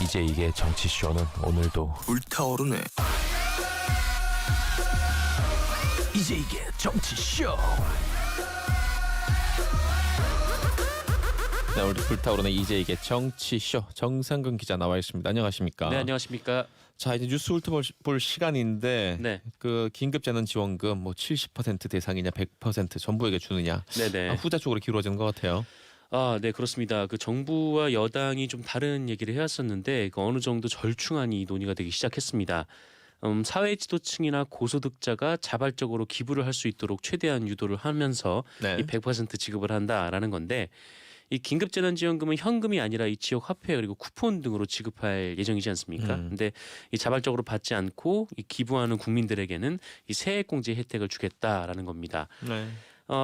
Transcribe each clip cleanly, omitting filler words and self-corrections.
이제 이게 정치쇼는 오늘도 불타오르네. 이제 이게 정치쇼. 네, 오늘 불타오르는 이제 이게 정치쇼 정상근 기자 나와 있습니다. 안녕하십니까? 네, 안녕하십니까? 자, 이제 뉴스 훑어볼 시간인데 네. 그 긴급재난지원금 뭐 70% 대상이냐 100% 전부에게 주느냐 네네. 후자 쪽으로 기울어지는 것 같아요. 네, 그렇습니다. 그 정부와 여당이 좀 다른 얘기를 해왔었는데 그 어느 정도 절충안이 논의가 되기 시작했습니다. 사회 지도층이나 고소득자가 자발적으로 기부를 할 수 있도록 최대한 유도를 하면서 네. 이 100% 지급을 한다라는 건데 이 긴급재난지원금은 현금이 아니라 이 지역 화폐 그리고 쿠폰 등으로 지급할 예정이지 않습니까? 근데 이 자발적으로 받지 않고 이 기부하는 국민들에게는 이 세액공제 혜택을 주겠다라는 겁니다. 네.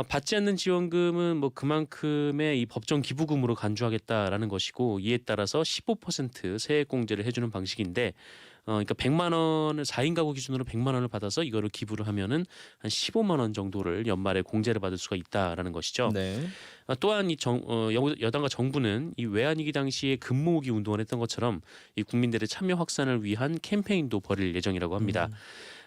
받지 않는 지원금은 뭐 그만큼의 이 법정 기부금으로 간주하겠다라는 것이고 이에 따라서 15% 세액공제를 해주는 방식인데 그러니까 100만 원을 4인 가구 기준으로 100만 원을 받아서 이거를 기부를 하면은 한 15만 원 정도를 연말에 공제를 받을 수가 있다라는 것이죠. 네. 또한 이 여당과 정부는 이 외환위기 당시에 금모으기 운동을 했던 것처럼 이 국민들의 참여 확산을 위한 캠페인도 벌일 예정이라고 합니다.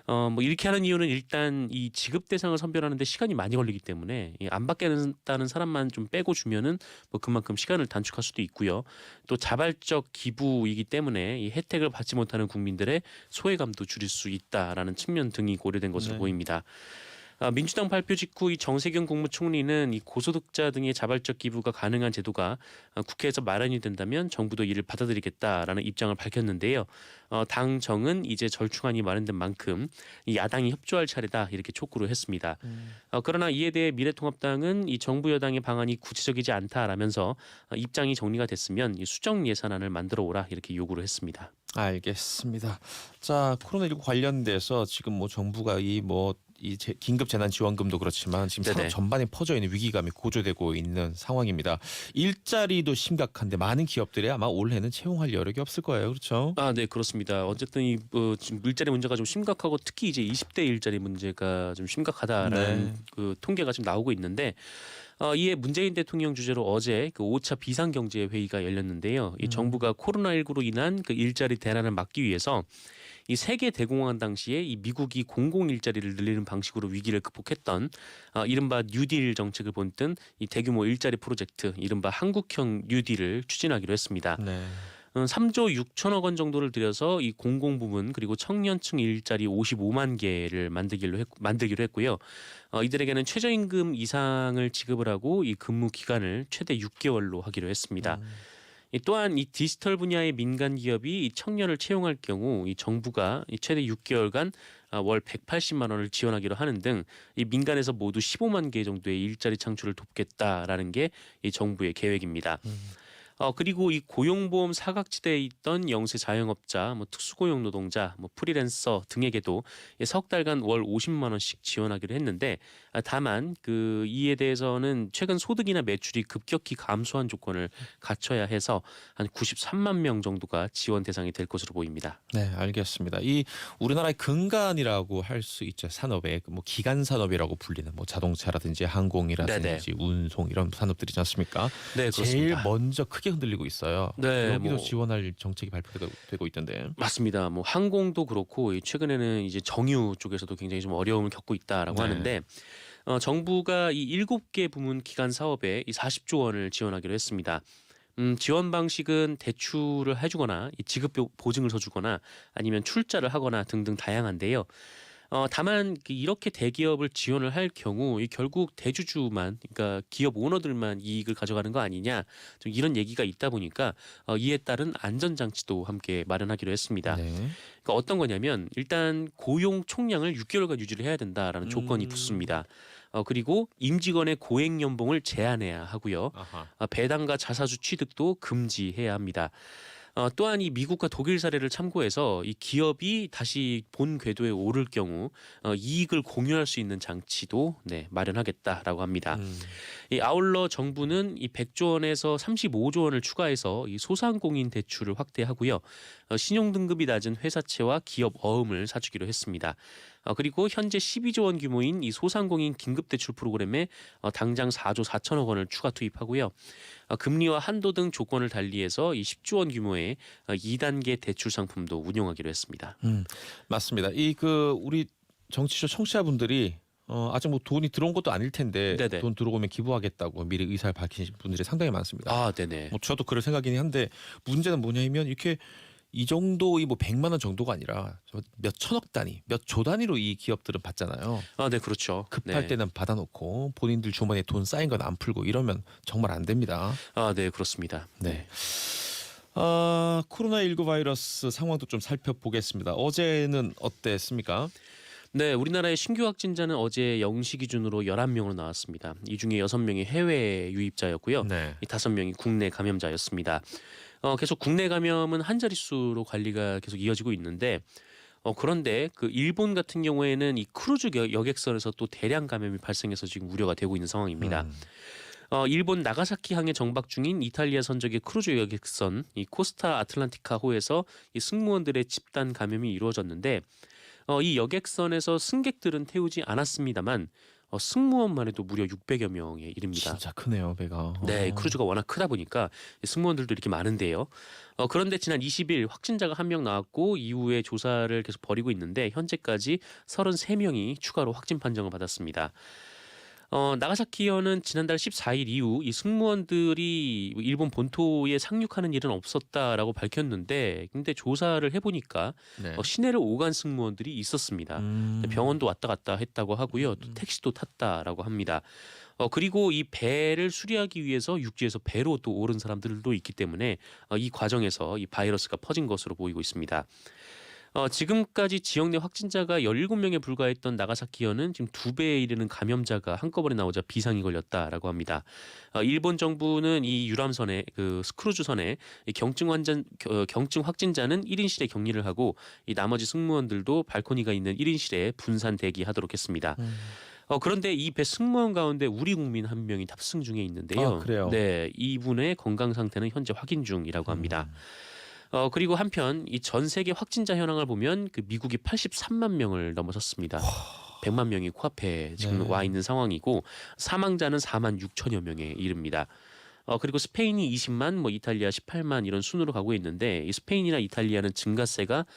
뭐 이렇게 하는 이유는 일단 이 지급 대상을 선별하는데 시간이 많이 걸리기 때문에 안 받겠다는 사람만 좀 빼고 주면은 뭐 그만큼 시간을 단축할 수도 있고요. 또 자발적 기부이기 때문에 이 혜택을 받지 못하는 국민들의 소외감도 줄일 수 있다라는 측면 등이 고려된 것으로 네. 보입니다. 민주당 발표 직후 이 정세균 국무총리는 이 고소득자 등의 자발적 기부가 가능한 제도가 국회에서 마련이 된다면 정부도 이를 받아들이겠다라는 입장을 밝혔는데요. 당정은 이제 절충안이 마련된 만큼 이 야당이 협조할 차례다 이렇게 촉구를 했습니다. 그러나 이에 대해 미래통합당은 이 정부 여당의 방안이 구체적이지 않다라면서 입장이 정리가 됐으면 이 수정 예산안을 만들어 오라 이렇게 요구를 했습니다. 알겠습니다. 자, 코로나19 관련돼서 지금 뭐 정부가 이 긴급 재난 지원금도 그렇지만 지금 산업 네네. 전반에 퍼져 있는 위기감이 고조되고 있는 상황입니다. 일자리도 심각한데 많은 기업들이 아마 올해는 채용할 여력이 없을 거예요. 그렇죠? 네, 그렇습니다. 어쨌든 지금 일자리 문제가 좀 심각하고 특히 이제 20대 일자리 문제가 좀 심각하다라는 네. 그 통계가 지금 나오고 있는데 이에 문재인 대통령 주재로 어제 그 5차 비상경제 회의가 열렸는데요. 이 정부가 코로나19로 인한 그 일자리 대란을 막기 위해서 이 세계 대공황 당시에 이 미국이 공공 일자리를 늘리는 방식으로 위기를 극복했던 이른바 뉴딜 정책을 본뜬 이 대규모 일자리 프로젝트 이른바 한국형 뉴딜을 추진하기로 했습니다. 네. 3조 6천억 원 정도를 들여서 이 공공부문 그리고 청년층 일자리 55만 개를 만들기로 했고요. 이들에게는 최저임금 이상을 지급을 하고 이 근무 기간을 최대 6개월로 하기로 했습니다. 또한 이 디지털 분야의 민간 기업이 이 청년을 채용할 경우 이 정부가 이 최대 6개월간 월 180만 원을 지원하기로 하는 등 이 민간에서 모두 15만 개 정도의 일자리 창출을 돕겠다라는 게 이 정부의 계획입니다. 그리고 이 고용보험 사각지대에 있던 영세 자영업자, 뭐 특수고용 노동자, 뭐 프리랜서 등에게도 석 달간 월 50만 원씩 지원하기로 했는데 다만 그 이에 대해서는 최근 소득이나 매출이 급격히 감소한 조건을 갖춰야 해서 한 93만 명 정도가 지원 대상이 될 것으로 보입니다. 네, 알겠습니다. 이 우리나라의 근간이라고 할 수 있죠. 산업의 뭐 기간 산업이라고 불리는 뭐 자동차라든지 항공이라든지 운송 이런 산업들이지 않습니까? 네, 제일 그렇습니다. 먼저 크게 흔들리고 있어요. 네, 여기도 뭐 지원할 정책이 발표되고 있던데. 맞습니다. 뭐 항공도 그렇고 최근에는 이제 정유 쪽에서도 굉장히 좀 어려움을 겪고 있다라고 네. 하는데 정부가 이 7개 부문 기간 사업에 이 40조 원을 지원하기로 했습니다. 지원 방식은 대출을 해주거나 이 지급 보증을 서주거나 아니면 출자를 하거나 등등 다양한데요. 다만 이렇게 대기업을 지원을 할 경우 결국 대주주만 그러니까 기업 오너들만 이익을 가져가는 거 아니냐 좀 이런 얘기가 있다 보니까 이에 따른 안전장치도 함께 마련하기로 했습니다. 네. 그러니까 어떤 거냐면 일단 고용 총량을 6개월간 유지를 해야 된다라는 조건이 붙습니다. 그리고 임직원의 고액 연봉을 제한해야 하고요. 아하. 배당과 자사주 취득도 금지해야 합니다. 또한 이 미국과 독일 사례를 참고해서 이 기업이 다시 본 궤도에 오를 경우 이익을 공유할 수 있는 장치도 마련하겠다라고 합니다. 이 아울러 정부는 이 100조 원에서 35조 원을 추가해서 이 소상공인 대출을 확대하고요. 신용 등급이 낮은 회사채와 기업 어음을 사주기로 했습니다. 그리고 현재 12조 원 규모인 이 소상공인 긴급대출 프로그램에 당장 4조 4천억 원을 추가 투입하고요. 금리와 한도 등 조건을 달리해서 이 10조 원 규모의 2단계 대출 상품도 운용하기로 했습니다. 맞습니다. 우리 정치적 청취자분들이 아직 뭐 돈이 들어온 것도 아닐 텐데 네네. 돈 들어오면 기부하겠다고 미리 의사를 밝히신 분들이 상당히 많습니다. 아, 네네. 뭐 저도 그럴 생각이긴 한데 문제는 뭐냐면 이렇게 이 정도 뭐 100만 원 정도가 아니라 몇 천억 단위, 몇 조 단위로 이 기업들은 받잖아요. 아, 네, 그렇죠. 급할 네. 때는 받아놓고 본인들 주머니에 돈 쌓인 건 안 풀고 이러면 정말 안 됩니다. 아, 네, 그렇습니다. 네. 코로나19 바이러스 상황도 좀 살펴보겠습니다. 어제는 어땠습니까? 네, 우리나라의 신규 확진자는 어제 0시 기준으로 11명으로 나왔습니다. 이 중에 6명이 해외 유입자였고요. 네. 이 5명이 국내 감염자였습니다. 계속 국내 감염은 한 자릿수로 관리가 계속 이어지고 있는데 그런데 그 일본 같은 경우에는 이 크루즈 여객선에서 또 대량 감염이 발생해서 지금 우려가 되고 있는 상황입니다. 일본 나가사키 항에 정박 중인 이탈리아 선적의 크루즈 여객선 이 코스타 아틀란티카호에서 이 승무원들의 집단 감염이 이루어졌는데 이 여객선에서 승객들은 태우지 않았습니다만 승무원만 해도 무려 600여 명에 이릅니다. 진짜 크네요, 배가. 네, 크루즈가 워낙 크다 보니까 승무원들도 이렇게 많은데요. 그런데 지난 20일 확진자가 1명 나왔고 이후에 조사를 계속 벌이고 있는데 현재까지 33명이 추가로 확진 판정을 받았습니다. 나가사키현은 지난달 14일 이후 이 승무원들이 일본 본토에 상륙하는 일은 없었다라고 밝혔는데 근데 조사를 해보니까 네. 시내를 오간 승무원들이 있었습니다. 병원도 왔다 갔다 했다고 하고요. 또 택시도 탔다라고 합니다. 그리고 이 배를 수리하기 위해서 육지에서 배로 또 오른 사람들도 있기 때문에 이 과정에서 이 바이러스가 퍼진 것으로 보이고 있습니다. 지금까지 지역 내 확진자가 17명에 불과했던 나가사키현은 지금 2배에 이르는 감염자가 한꺼번에 나오자 비상이 걸렸다라고 합니다. 일본 정부는 이 유람선에 그 크루즈선에 이 경증 확진자는 1인실에 격리를 하고 이 나머지 승무원들도 발코니가 있는 1인실에 분산 대기하도록 했습니다. 그런데 이 배 승무원 가운데 우리 국민 한 명이 탑승 중에 있는데요. 그래요? 네, 이분의 건강 상태는 현재 확인 중이라고 합니다. 그리고 한편 이 전 세계 확진자 현황을 보면 그 미국이 83만 명을 넘어섰습니다. 100만 명이 코앞에 지금 네. 와 있는 상황이고 사망자는 4만 6천여 명에 이릅니다. 그리고 스페인이 20만, 뭐 이탈리아 18만 이런 순으로 가고 있는데 이 스페인이나 이탈리아는 증가세가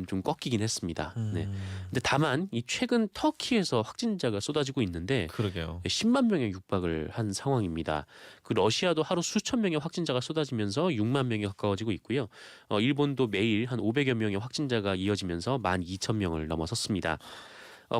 좀 꺾이긴 했습니다. 네. 근데 다만 이 최근 터키에서 확진자가 쏟아지고 있는데 그러게요. 10만 명에 육박을 한 상황입니다. 그 러시아도 하루 수천 명의 확진자가 쏟아지면서 6만 명이 가까워지고 있고요. 일본도 매일 한 500여 명의 확진자가 이어지면서 12,000명을 넘어섰습니다.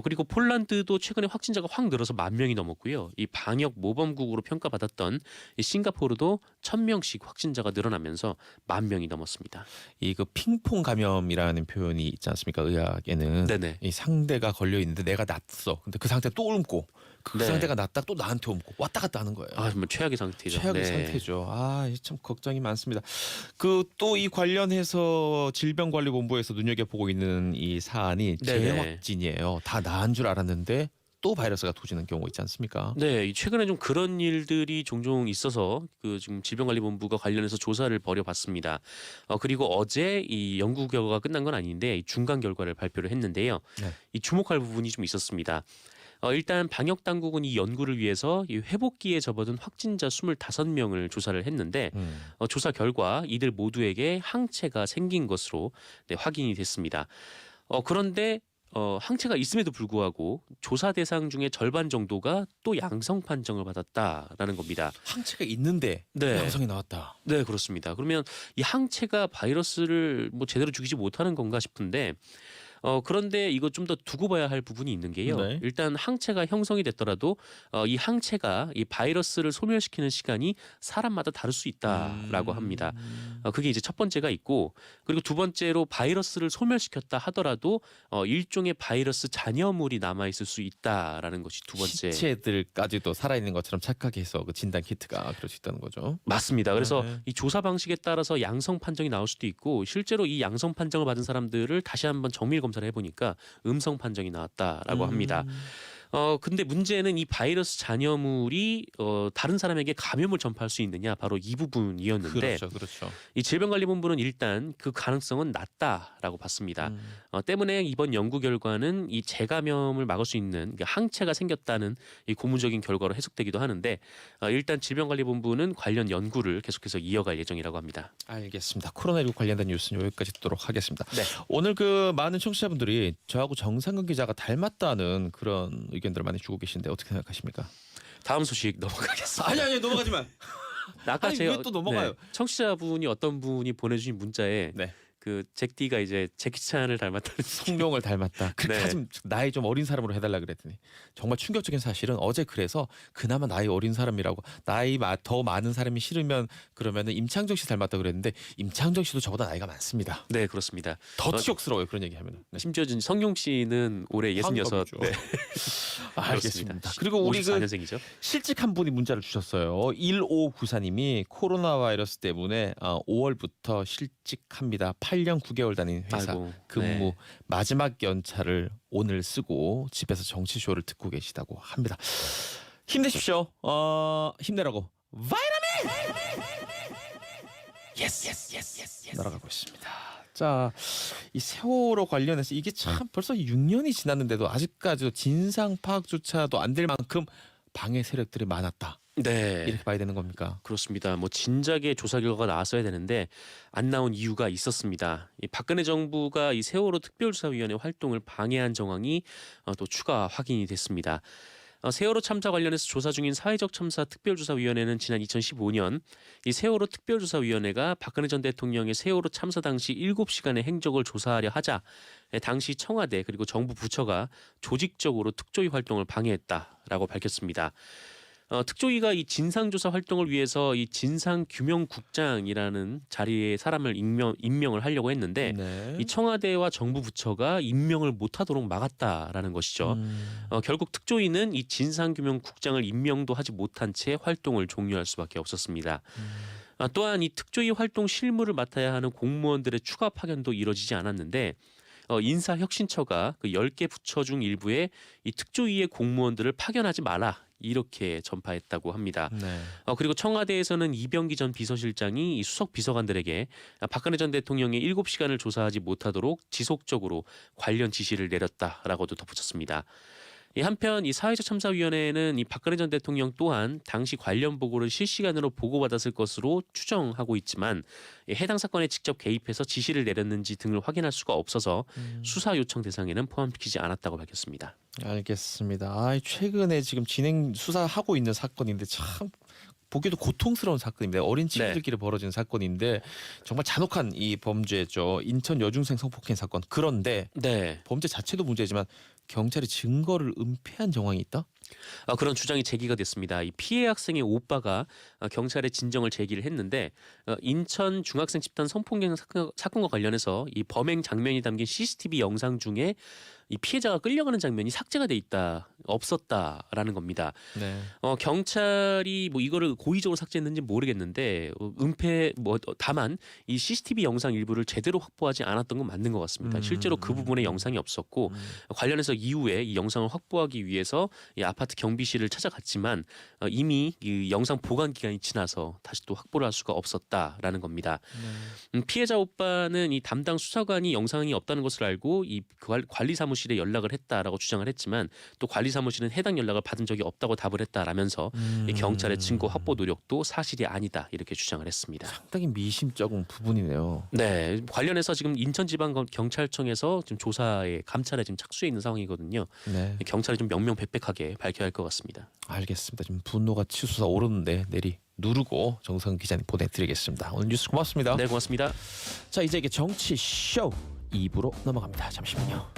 그리고 폴란드도 최근에 확진자가 확 늘어서 10,000명이 넘었고요. 이 방역 모범국으로 평가받았던 이 싱가포르도 1,000명씩 확진자가 늘어나면서 10,000명이 넘었습니다. 이 핑퐁 감염이라는 표현이 있지 않습니까? 의학에는 네네. 이 상대가 걸려 있는데 내가 낫어. 근데 그 상태 또 옮고 그 네. 상태가 낫다 또 나한테 옮고 왔다 갔다 하는 거예요. 정말 최악의 상태죠. 최악의 네. 상태죠. 참 걱정이 많습니다. 또 이 관련해서 질병관리본부에서 눈여겨보고 있는 이 사안이 네네. 재확진이에요. 다 나은 줄 알았는데 또 바이러스가 도지는 경우 있지 않습니까? 네, 최근에 좀 그런 일들이 종종 있어서 그 지금 질병관리본부가 관련해서 조사를 벌여봤습니다. 그리고 어제 이 연구 결과가 끝난 건 아닌데 이 중간 결과를 발표를 했는데요. 네. 이 주목할 부분이 좀 있었습니다. 일단 방역 당국은 이 연구를 위해서 이 회복기에 접어든 확진자 25명을 조사를 했는데 조사 결과 이들 모두에게 항체가 생긴 것으로 확인이 됐습니다. 그런데 항체가 있음에도 불구하고 조사 대상 중에 절반 정도가 또 양성 판정을 받았다라는 겁니다. 항체가 있는데 네. 양성이 나왔다. 네, 그렇습니다. 그러면 이 항체가 바이러스를 뭐 제대로 죽이지 못하는 건가 싶은데 그런데 이거 좀 더 두고 봐야 할 부분이 있는 게요. 네. 일단 항체가 형성이 됐더라도 이 항체가 이 바이러스를 소멸시키는 시간이 사람마다 다를 수 있다라고 합니다. 그게 이제 첫 번째가 있고 그리고 두 번째로 바이러스를 소멸시켰다 하더라도 일종의 바이러스 잔여물이 남아 있을 수 있다라는 것이 두 번째. 시체들까지도 살아있는 것처럼 착각해서 그 진단 키트가 그럴 수 있다는 거죠. 맞습니다. 그래서 네. 이 조사 방식에 따라서 양성 판정이 나올 수도 있고 실제로 이 양성 판정을 받은 사람들을 다시 한번 정밀 검사를 해보니까 음성 판정이 나왔다라고 합니다. 근데 문제는 이 바이러스 잔여물이 다른 사람에게 감염을 전파할 수 있느냐 바로 이 부분이었는데 그렇죠. 이 질병관리본부는 일단 그 가능성은 낮다라고 봤습니다. 때문에 이번 연구 결과는 이 재감염을 막을 수 있는 항체가 생겼다는 이 고무적인 결과로 해석되기도 하는데 일단 질병관리본부는 관련 연구를 계속해서 이어갈 예정이라고 합니다. 알겠습니다. 코로나19 관련된 뉴스는 여기까지 듣도록 하겠습니다. 네. 오늘 그 많은 청취자분들이 저하고 정상근 기자가 닮았다는 그런 의견들을 많이 주고 계신데 어떻게 생각하십니까? 다음 소식 넘어가겠습니다. 아니 넘어가지 마. 아까 아니, 제가 왜 또 넘어가요? 청취자분이 어떤 분이 보내주신 문자에 네. 그 잭디가 이제 제키 찬을 닮았다는 성룡을 닮았다. 그렇게 네. 하지 나이 좀 어린 사람으로 해달라 그랬더니 정말 충격적인 사실은 어제 그래서 그나마 나이 어린 사람이라고 나이 더 많은 사람이 싫으면 그러면은 임창정 씨 닮았다 그랬는데 임창정 씨도 저보다 나이가 많습니다. 네 그렇습니다. 더 충격스러워요 그런 얘기하면. 네. 심지어 성룡 씨는 올해 66. 환갑이죠. 네. 알겠습니다. 그리고 우리 그 54년생이죠. 실직 한 분이 문자를 주셨어요. 1594님이 코로나 바이러스 때문에 5월부터 실직합니다. 8년 9개월 다닌 회사 아이고, 근무 네. 마지막 연차를 오늘 쓰고 집에서 정치쇼를 듣고 계시다고 합니다. 힘내십시오. 힘내라고. 바이러민! 예스. 날아가고 있습니다. 자, 이 세월호 관련해서 이게 참 벌써 6년이 지났는데도 아직까지도 진상 파악조차도 안 될 만큼 방해 세력들이 많았다. 네. 이렇게 봐야 되는 겁니까? 그렇습니다. 뭐 진작에 조사 결과가 나왔어야 되는데 안 나온 이유가 있었습니다. 이 박근혜 정부가 이 세월호 특별조사위원회 활동을 방해한 정황이 또 추가 확인이 됐습니다. 세월호 참사 관련해서 조사 중인 사회적 참사 특별조사위원회는 지난 2015년 이 세월호 특별조사위원회가 박근혜 전 대통령의 세월호 참사 당시 7시간의 행적을 조사하려 하자 당시 청와대 그리고 정부 부처가 조직적으로 특조위 활동을 방해했다라고 밝혔습니다. 특조위가 이 진상조사 활동을 위해서 이 진상규명국장이라는 자리에 사람을 임명을 하려고 했는데 네. 이 청와대와 정부 부처가 임명을 못하도록 막았다라는 것이죠. 결국 특조위는 이 진상규명국장을 임명도 하지 못한 채 활동을 종료할 수밖에 없었습니다. 또한 이 특조위 활동 실무를 맡아야 하는 공무원들의 추가 파견도 이뤄지지 않았는데 인사혁신처가 그 10개 부처 중 일부에 이 특조위의 공무원들을 파견하지 마라 이렇게 전파했다고 합니다. 네. 그리고 청와대에서는 이병기 전 비서실장이 이 수석 비서관들에게 박근혜 전 대통령의 7시간을 조사하지 못하도록 지속적으로 관련 지시를 내렸다라고도 덧붙였습니다. 한편 이 사회적 참사위원회는 이 박근혜 전 대통령 또한 당시 관련 보고를 실시간으로 보고받았을 것으로 추정하고 있지만 해당 사건에 직접 개입해서 지시를 내렸는지 등을 확인할 수가 없어서 수사 요청 대상에는 포함시키지 않았다고 밝혔습니다. 알겠습니다. 최근에 지금 진행 수사하고 있는 사건인데 참 보기에도 고통스러운 사건입니다. 어린 친구들끼리 벌어진 사건인데 정말 잔혹한 이 범죄죠. 인천 여중생 성폭행 사건. 그런데 네. 범죄 자체도 문제지만 경찰이 증거를 은폐한 정황이 있다? 그런 주장이 제기가 됐습니다. 이 피해 학생의 오빠가 경찰에 진정을 제기를 했는데 인천 중학생 집단 성폭행 사건과 관련해서 이 범행 장면이 담긴 CCTV 영상 중에 이 피해자가 끌려가는 장면이 삭제가 돼 있다, 없었다라는 겁니다. 네. 경찰이 뭐 이거를 고의적으로 삭제했는지 모르겠는데 은폐 다만 이 CCTV 영상 일부를 제대로 확보하지 않았던 건 맞는 것 같습니다. 실제로 그 부분에 영상이 없었고 관련해서 이후에 이 영상을 확보하기 위해서 이 아파트 경비실을 찾아갔지만 이미 이 영상 보관 기간이 지나서 다시 또 확보를 할 수가 없었다라는 겁니다. 피해자 오빠는 이 담당 수사관이 영상이 없다는 것을 알고 이 관리 사무실에 연락을 했다라고 주장을 했지만 또 관리 사무실은 해당 연락을 받은 적이 없다고 답을 했다라면서 이 경찰의 증거 확보 노력도 사실이 아니다 이렇게 주장을 했습니다. 상당히 미심쩍은 부분이네요. 네, 관련해서 지금 인천지방경찰청에서 지금 조사에 감찰에 지금 착수해 있는 상황이거든요. 네. 경찰이 좀 명명백백하게 밝혀야 할 것 같습니다. 알겠습니다. 지금 분노가 치솟아 오르는데 내리 누르고 정상 기자님 보내드리겠습니다. 오늘 뉴스 고맙습니다. 네, 고맙습니다. 자 이제 이게 정치 쇼 2부로 넘어갑니다. 잠시만요.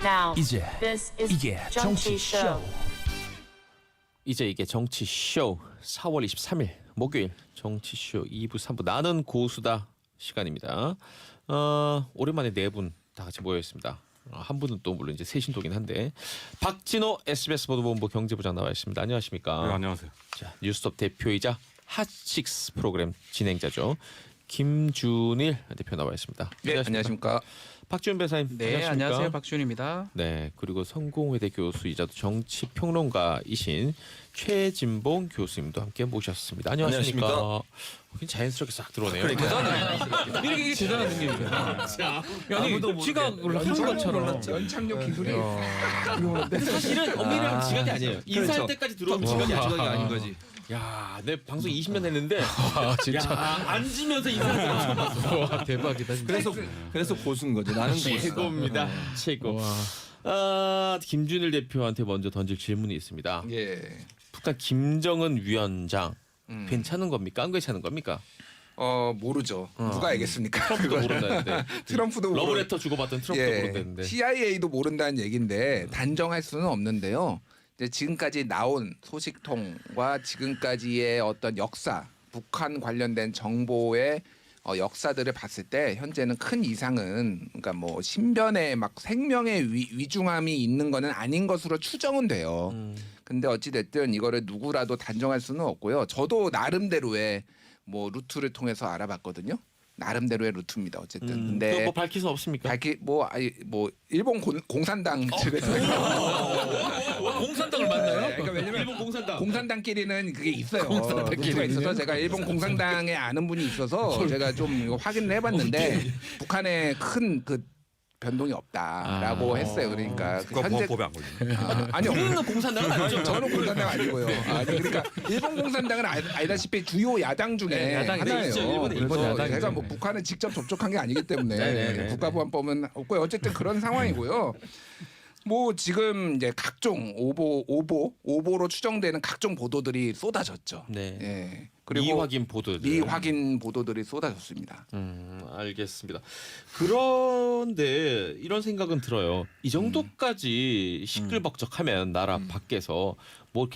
Now, 이제 this is 이게 정치 show. 이제 이게 정치 쇼 4월 23일 목요일 정치 쇼 2부 3부 나는 고수다 시간입니다. 오랜만에 네 분 다 같이 모여 있습니다. 한 분은 또 물론 이제 새신도긴 한데 박진호 SBS 보도본부 경제부장 나와 있습니다. 안녕하십니까? 네, 안녕하세요. 자, 뉴스톱 대표이자 핫식스 프로그램 진행자죠. 김준일 대표 나와 있습니다. 네, 안녕하십니까. 박지훈 변호사님. 네, 안녕하십니까? 안녕하세요. 박준입니다. 네, 그리고 성공회대 교수이자 정치평론가이신 최진봉 교수님도 함께 모셨습니다. 안녕하십니까? 자연스럽게 싹 들어오네요. 이렇게 대단한 능력이에요. 아니, 지각을 한 것처럼. 연착륙 기술이 사실은 엄밀하면 지각이 아니에요. 인사할 때까지 들어오면 지각이 아닌 거지. 거지. 야, 내 방송 20년 했는데 진짜. 야, 앉으면서 인사하는 거 처음 봤어. 와, 대박이다. 진짜. 그래서 고수인 거죠. 나는 고수다. 최고입니다. 최고. 김준일 대표한테 먼저 던질 질문이 있습니다. 예. 북한 김정은 위원장 괜찮은 겁니까? 안 괜찮은 겁니까? 모르죠. 누가 알겠습니까? 트럼프도 그걸. 모른다는데. 트럼프도 모르. 러브레터 주고받던 트럼프도 예. 모른다는데. CIA도 모른다는 얘기인데 단정할 수는 없는데요. 이제 지금까지 나온 소식통과 지금까지의 어떤 역사, 북한 관련된 정보의 역사들을 봤을 때 현재는 큰 이상은 그러니까 뭐 신변에 막 생명의 위중함이 있는 거는 아닌 것으로 추정은 돼요. 근데 어찌 됐든 이거를 누구라도 단정할 수는 없고요. 저도 나름대로의 뭐 루트를 통해서 알아봤거든요. 나름대로의 루트입니다. 어쨌든. 근데 그거 뭐 밝힐 수 없습니까? 뭐 일본 공산당 측에서 공산당을 만나요? 그러니까 왜냐면 일본 공산당. 공산당끼리는 그게 있어요. 루트가 있어서 제가 일본 공산당에 아는 분이 있어서 제가 좀 이거 확인을 해봤는데 북한에 큰 그 변동이 없다라고 했어요. 그러니까 국가보안법에 안 걸리네. 아니요. 우리는 공산당은 아니죠. 저는 공산당 아니고요. 아니 그러니까 일본 공산당은 알다시피 주요 야당 중에 야당인데 하나예요. 있죠. 일본은 그래서 야당이죠. 제가 뭐 북한을 직접 접촉한 게 아니기 때문에 네네네. 국가보안법은 없고요. 어쨌든 그런 상황이고요. 뭐 지금 이제 각종 오보로 추정되는 각종 보도들이 쏟아졌죠. 네. 예. 그리고 미확인 보도. 미확인 보도들이 쏟아졌습니다. 알겠습니다. 그런데 이런 생각은 들어요. 이 정도까지 시끌벅적하면 나라 밖에서 뭐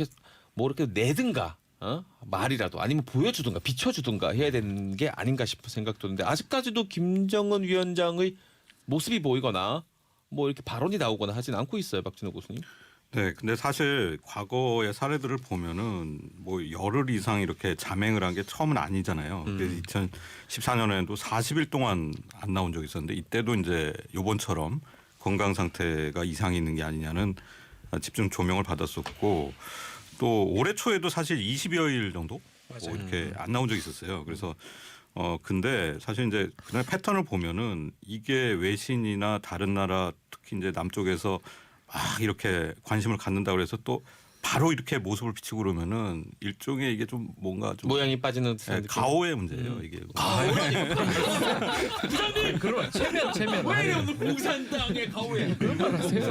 이렇게 내든가 말이라도 아니면 보여주든가 비춰주든가 해야 되는 게 아닌가 싶은 생각 드는데 아직까지도 김정은 위원장의 모습이 보이거나 뭐 이렇게 발언이 나오거나 하진 않고 있어요, 박진호 교수님. 네, 근데 사실 과거의 사례들을 보면은 뭐 열흘 이상 이렇게 잠행을 한 게 처음은 아니잖아요. 2014년에도 40일 동안 안 나온 적이 있었는데 이때도 이제 요번처럼 건강 상태가 이상이 있는 게 아니냐는 집중 조명을 받았었고 또 올해 초에도 사실 20여일 정도 뭐 이렇게 안 나온 적이 있었어요. 그래서 근데 사실 이제 그날 패턴을 보면은 이게 외신이나 다른 나라 특히 이제 남쪽에서 막 이렇게 관심을 갖는다 그래서 또 바로 이렇게 모습을 비치고 그러면은 일종의 이게 좀 뭔가 좀 모양이 빠지는 듯한 네, 느낌. 가오의 문제예요 이게. 그러면 체면. 왜 이래 오늘 공산당의 가오에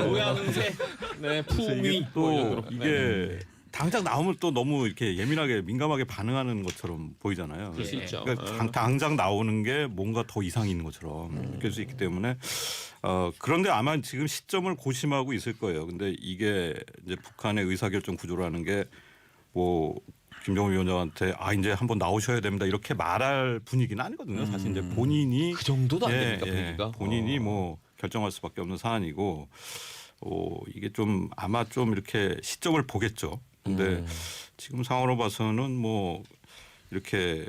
모양새, 네 풍위 또 이게 당장 나오면 또 너무 이렇게 예민하게 민감하게 반응하는 것처럼 보이잖아요. 그럴 수 있죠. 그러니까 당장 나오는 게 뭔가 더 이상이 있는 것처럼 느낄 수 있기 때문에 그런데 아마 지금 시점을 고심하고 있을 거예요. 근데 이게 이제 북한의 의사결정 구조라는 게 뭐 김정은 위원장한테 이제 한번 나오셔야 됩니다 이렇게 말할 분위기는 아니거든요. 사실 이제 본인이 그 정도도 안 됩니까 분위기가? 본인이 뭐 결정할 수밖에 없는 사안이고 이게 좀 아마 좀 이렇게 시점을 보겠죠. 근데 지금 상황으로 봐서는 뭐 이렇게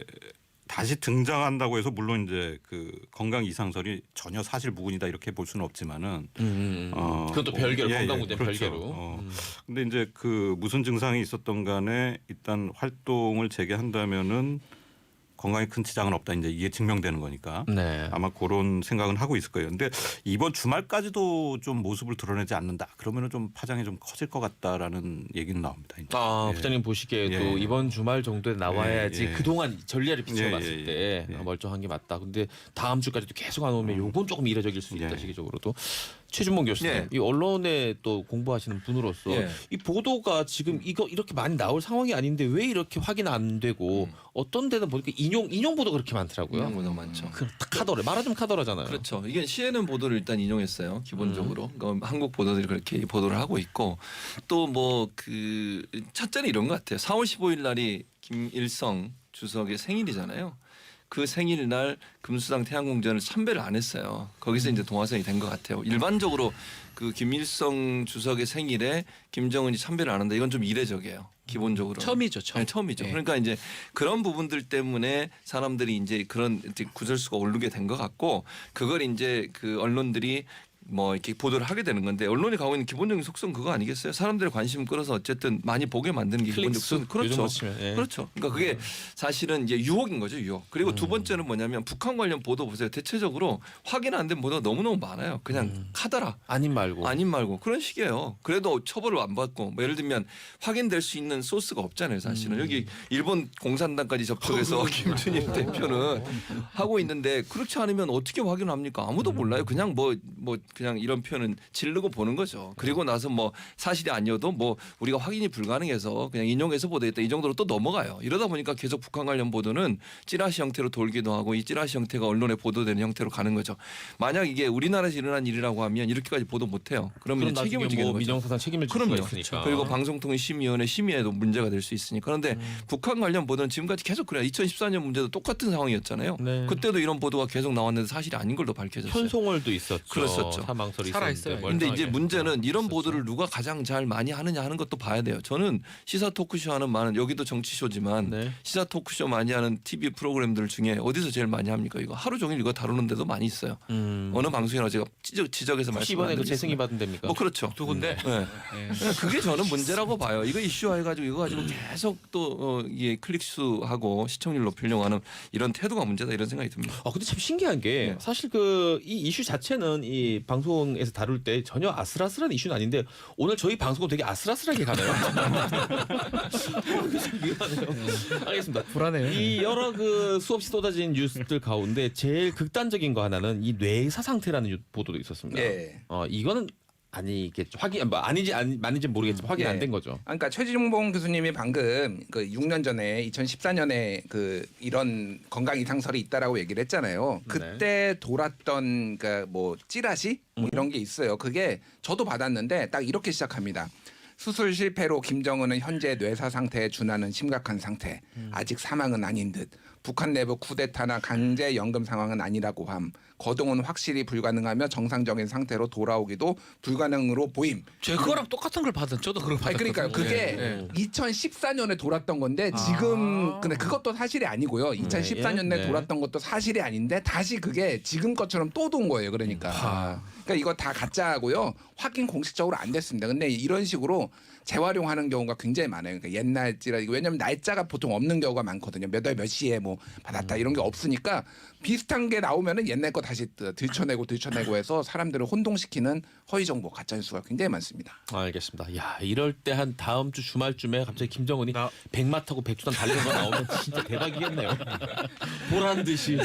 다시 등장한다고 해서 물론 이제 그 건강 이상설이 전혀 사실 무근이다 이렇게 볼 수는 없지만은 그것도 별개로 건강 문제 그렇죠. 별개로. 근데 이제 그 무슨 증상이 있었던 간에 일단 활동을 재개한다면은 건강에 큰 지장은 없다 이제 이게 증명되는 거니까 네. 아마 그런 생각은 하고 있을 거예요. 근데 이번 주말까지도 좀 모습을 드러내지 않는다. 그러면은 좀 파장이 좀 커질 것 같다라는 얘기는 나옵니다. 이제. 예. 부장님 보시기에도 예. 이번 주말 정도에 나와야지 예. 그동안 전례를 비춰봤을 예. 때 예. 멀쩡한 게 맞다. 근데 다음 주까지도 계속 안 오면 요건 조금 이례적일 수 있다 예. 시기적으로도. 최준봉 교수님, 예. 이 언론에 또 공부하시는 분으로서 예. 이 보도가 지금 이거 이렇게 많이 나올 상황이 아닌데 왜 이렇게 확인 안 되고 어떤 데는 보니까 인용 보도 그렇게 많더라고요. 보도 많죠. 딱 카더라 말하자면 카더라잖아요. 그렇죠. 이게 CNN 보도를 일단 인용했어요. 기본적으로. 그러니까 한국 보도들이 그렇게 보도를 하고 있고 또 뭐 그 첫째는 이런 것 같아요. 4월 15일 날이 김일성 주석의 생일이잖아요. 그 생일날 금수당 태양궁전을 참배를 안 했어요. 거기서 이제 동화선이 된 것 같아요. 일반적으로 그 김일성 주석의 생일에 김정은이 참배를 안 한다. 이건 좀 이례적이에요. 기본적으로. 처음이죠, 처음. 네, 처음이죠. 예. 그러니까 이제 그런 부분들 때문에 사람들이 이제 그런 이제 구설수가 오르게 된 것 같고 그걸 이제 그 언론들이 뭐 이렇게 보도를 하게 되는 건데 언론이 가고 있는 기본적인 속성 그거 아니겠어요? 사람들의 관심을 끌어서 어쨌든 많이 보게 만드는 게 기본적 속성. 그렇죠. 예. 그렇죠. 그러니까 그게 사실은 이제 유혹인 거죠, 유혹. 그리고 두 번째는 뭐냐면 북한 관련 보도 보세요. 대체적으로 확인 안 된 보도가 너무너무 많아요. 그냥 카더라. 아님 말고. 아님 말고 그런 식이에요. 그래도 처벌을 안 받고 뭐 예를 들면 확인될 수 있는 소스가 없잖아요. 사실은 여기 일본 공산당까지 접촉해서 김준일 대표는 하고 있는데 그렇지 않으면 어떻게 확인합니까? 아무도 몰라요. 그냥 뭐 그냥 이런 표현은 지르고 보는 거죠. 그리고 나서 뭐 사실이 아니어도 뭐 우리가 확인이 불가능해서 그냥 인용해서 보도했다 이 정도로 또 넘어가요. 이러다 보니까 계속 북한 관련 보도는 찌라시 형태로 돌기도 하고 이 찌라시 형태가 언론에 보도되는 형태로 가는 거죠. 만약 이게 우리나라에서 일어난 일이라고 하면 이렇게까지 보도 못해요. 그러면 그럼 책임을 나중에 지게 뭐 되는 거죠. 민정수사 책임을 질 수가 그럼요. 있으니까. 그리고 방송통신심의위원회 심의에도 문제가 될 수 있으니까. 그런데 북한 관련 보도는 지금까지 계속 그래요. 2014년 문제도 똑같은 상황이었잖아요. 네. 그때도 이런 보도가 계속 나왔는데 사실이 아닌 걸로 밝혀졌어요. 현송월도 있었죠. 그랬었죠. 사망설이 살아있어요. 있었는데 근데 이제 멀쩡하게. 문제는 이런 있었죠. 보도를 누가 가장 잘 많이 하느냐 하는 것도 봐야 돼요. 저는 시사 토크쇼 하는 많은 여기도 정치쇼지만 네. 시사 토크쇼 많이 하는 TV 프로그램들 중에 어디서 제일 많이 합니까? 이거 하루 종일 이거 다루는 데도 많이 있어요. 어느 방송이나 제가 지적해서 혹시 이번에 그 재승이 말씀드리겠습니다. 받은 됩니까? 뭐 그렇죠. 두 군데. 네. 예. 그게 저는 문제라고 봐요. 이거 이슈화해가지고 이거 가지고 계속 또 이게 클릭수하고 시청률 높이려고 하는 이런 태도가 문제다 이런 생각이 듭니다. 근데 참 신기한 게 네. 사실 이 이슈 자체는 이 방송에서 다룰 때 전혀 아슬아슬한 이슈는 아닌데 오늘 저희 방송은 되게 아슬아슬하게 가네요. 미안해요. 알겠습니다. 불안해요. 이 여러 그 수없이 쏟아진 뉴스들 가운데 제일 극단적인 거 하나는 이 뇌사 상태라는 보도도 있었습니다. 예. 이거는 아니겠죠. 확인 뭐 아닌지 맞는지 모르겠지만 확인 안 예. 된 거죠. 그러니까 최진봉 교수님이 방금 그 6년 전에 2014년에 그 이런 건강 이상설이 있다라고 얘기를 했잖아요. 그때 돌았던 그러니까 뭐 찌라시 뭐 이런 게 있어요. 그게 저도 받았는데 딱 이렇게 시작합니다. 수술 실패로 김정은은 현재 뇌사 상태에 준하는 심각한 상태. 아직 사망은 아닌 듯. 북한 내부 쿠데타나 강제 연금 상황은 아니라고 함. 거동은 확실히 불가능하며 정상적인 상태로 돌아오기도 불가능으로 보임. 제 그거랑 똑같은 걸 받은 저도 그걸 아니 받았거든요. 그러니까요. 그게 예, 예. 2014년에 돌았던 건데 지금 근데 그것도 사실이 아니고요. 2014년에 네. 돌았던 것도 사실이 아닌데 다시 그게 지금 것처럼 또 돈 거예요. 그러니까 이거 다 가짜고요. 확인 공식적으로 안 됐습니다. 근데 이런 식으로 재활용하는 경우가 굉장히 많아요. 그러니까 옛날 찌라 왜냐하면 날짜가 보통 없는 경우가 많거든요. 몇 월 몇 시에 뭐 받았다 이런 게 없으니까 비슷한 게 나오면은 옛날 거 다시 들춰내고 해서 사람들을 혼동시키는 허위 정보, 가짜 뉴스가 굉장히 많습니다. 알겠습니다. 야 이럴 때 한 다음 주 주말쯤에 갑자기 김정은이 백마 타고 백두산 달리는 거 나오면 진짜 대박이겠네요. 보란 듯이.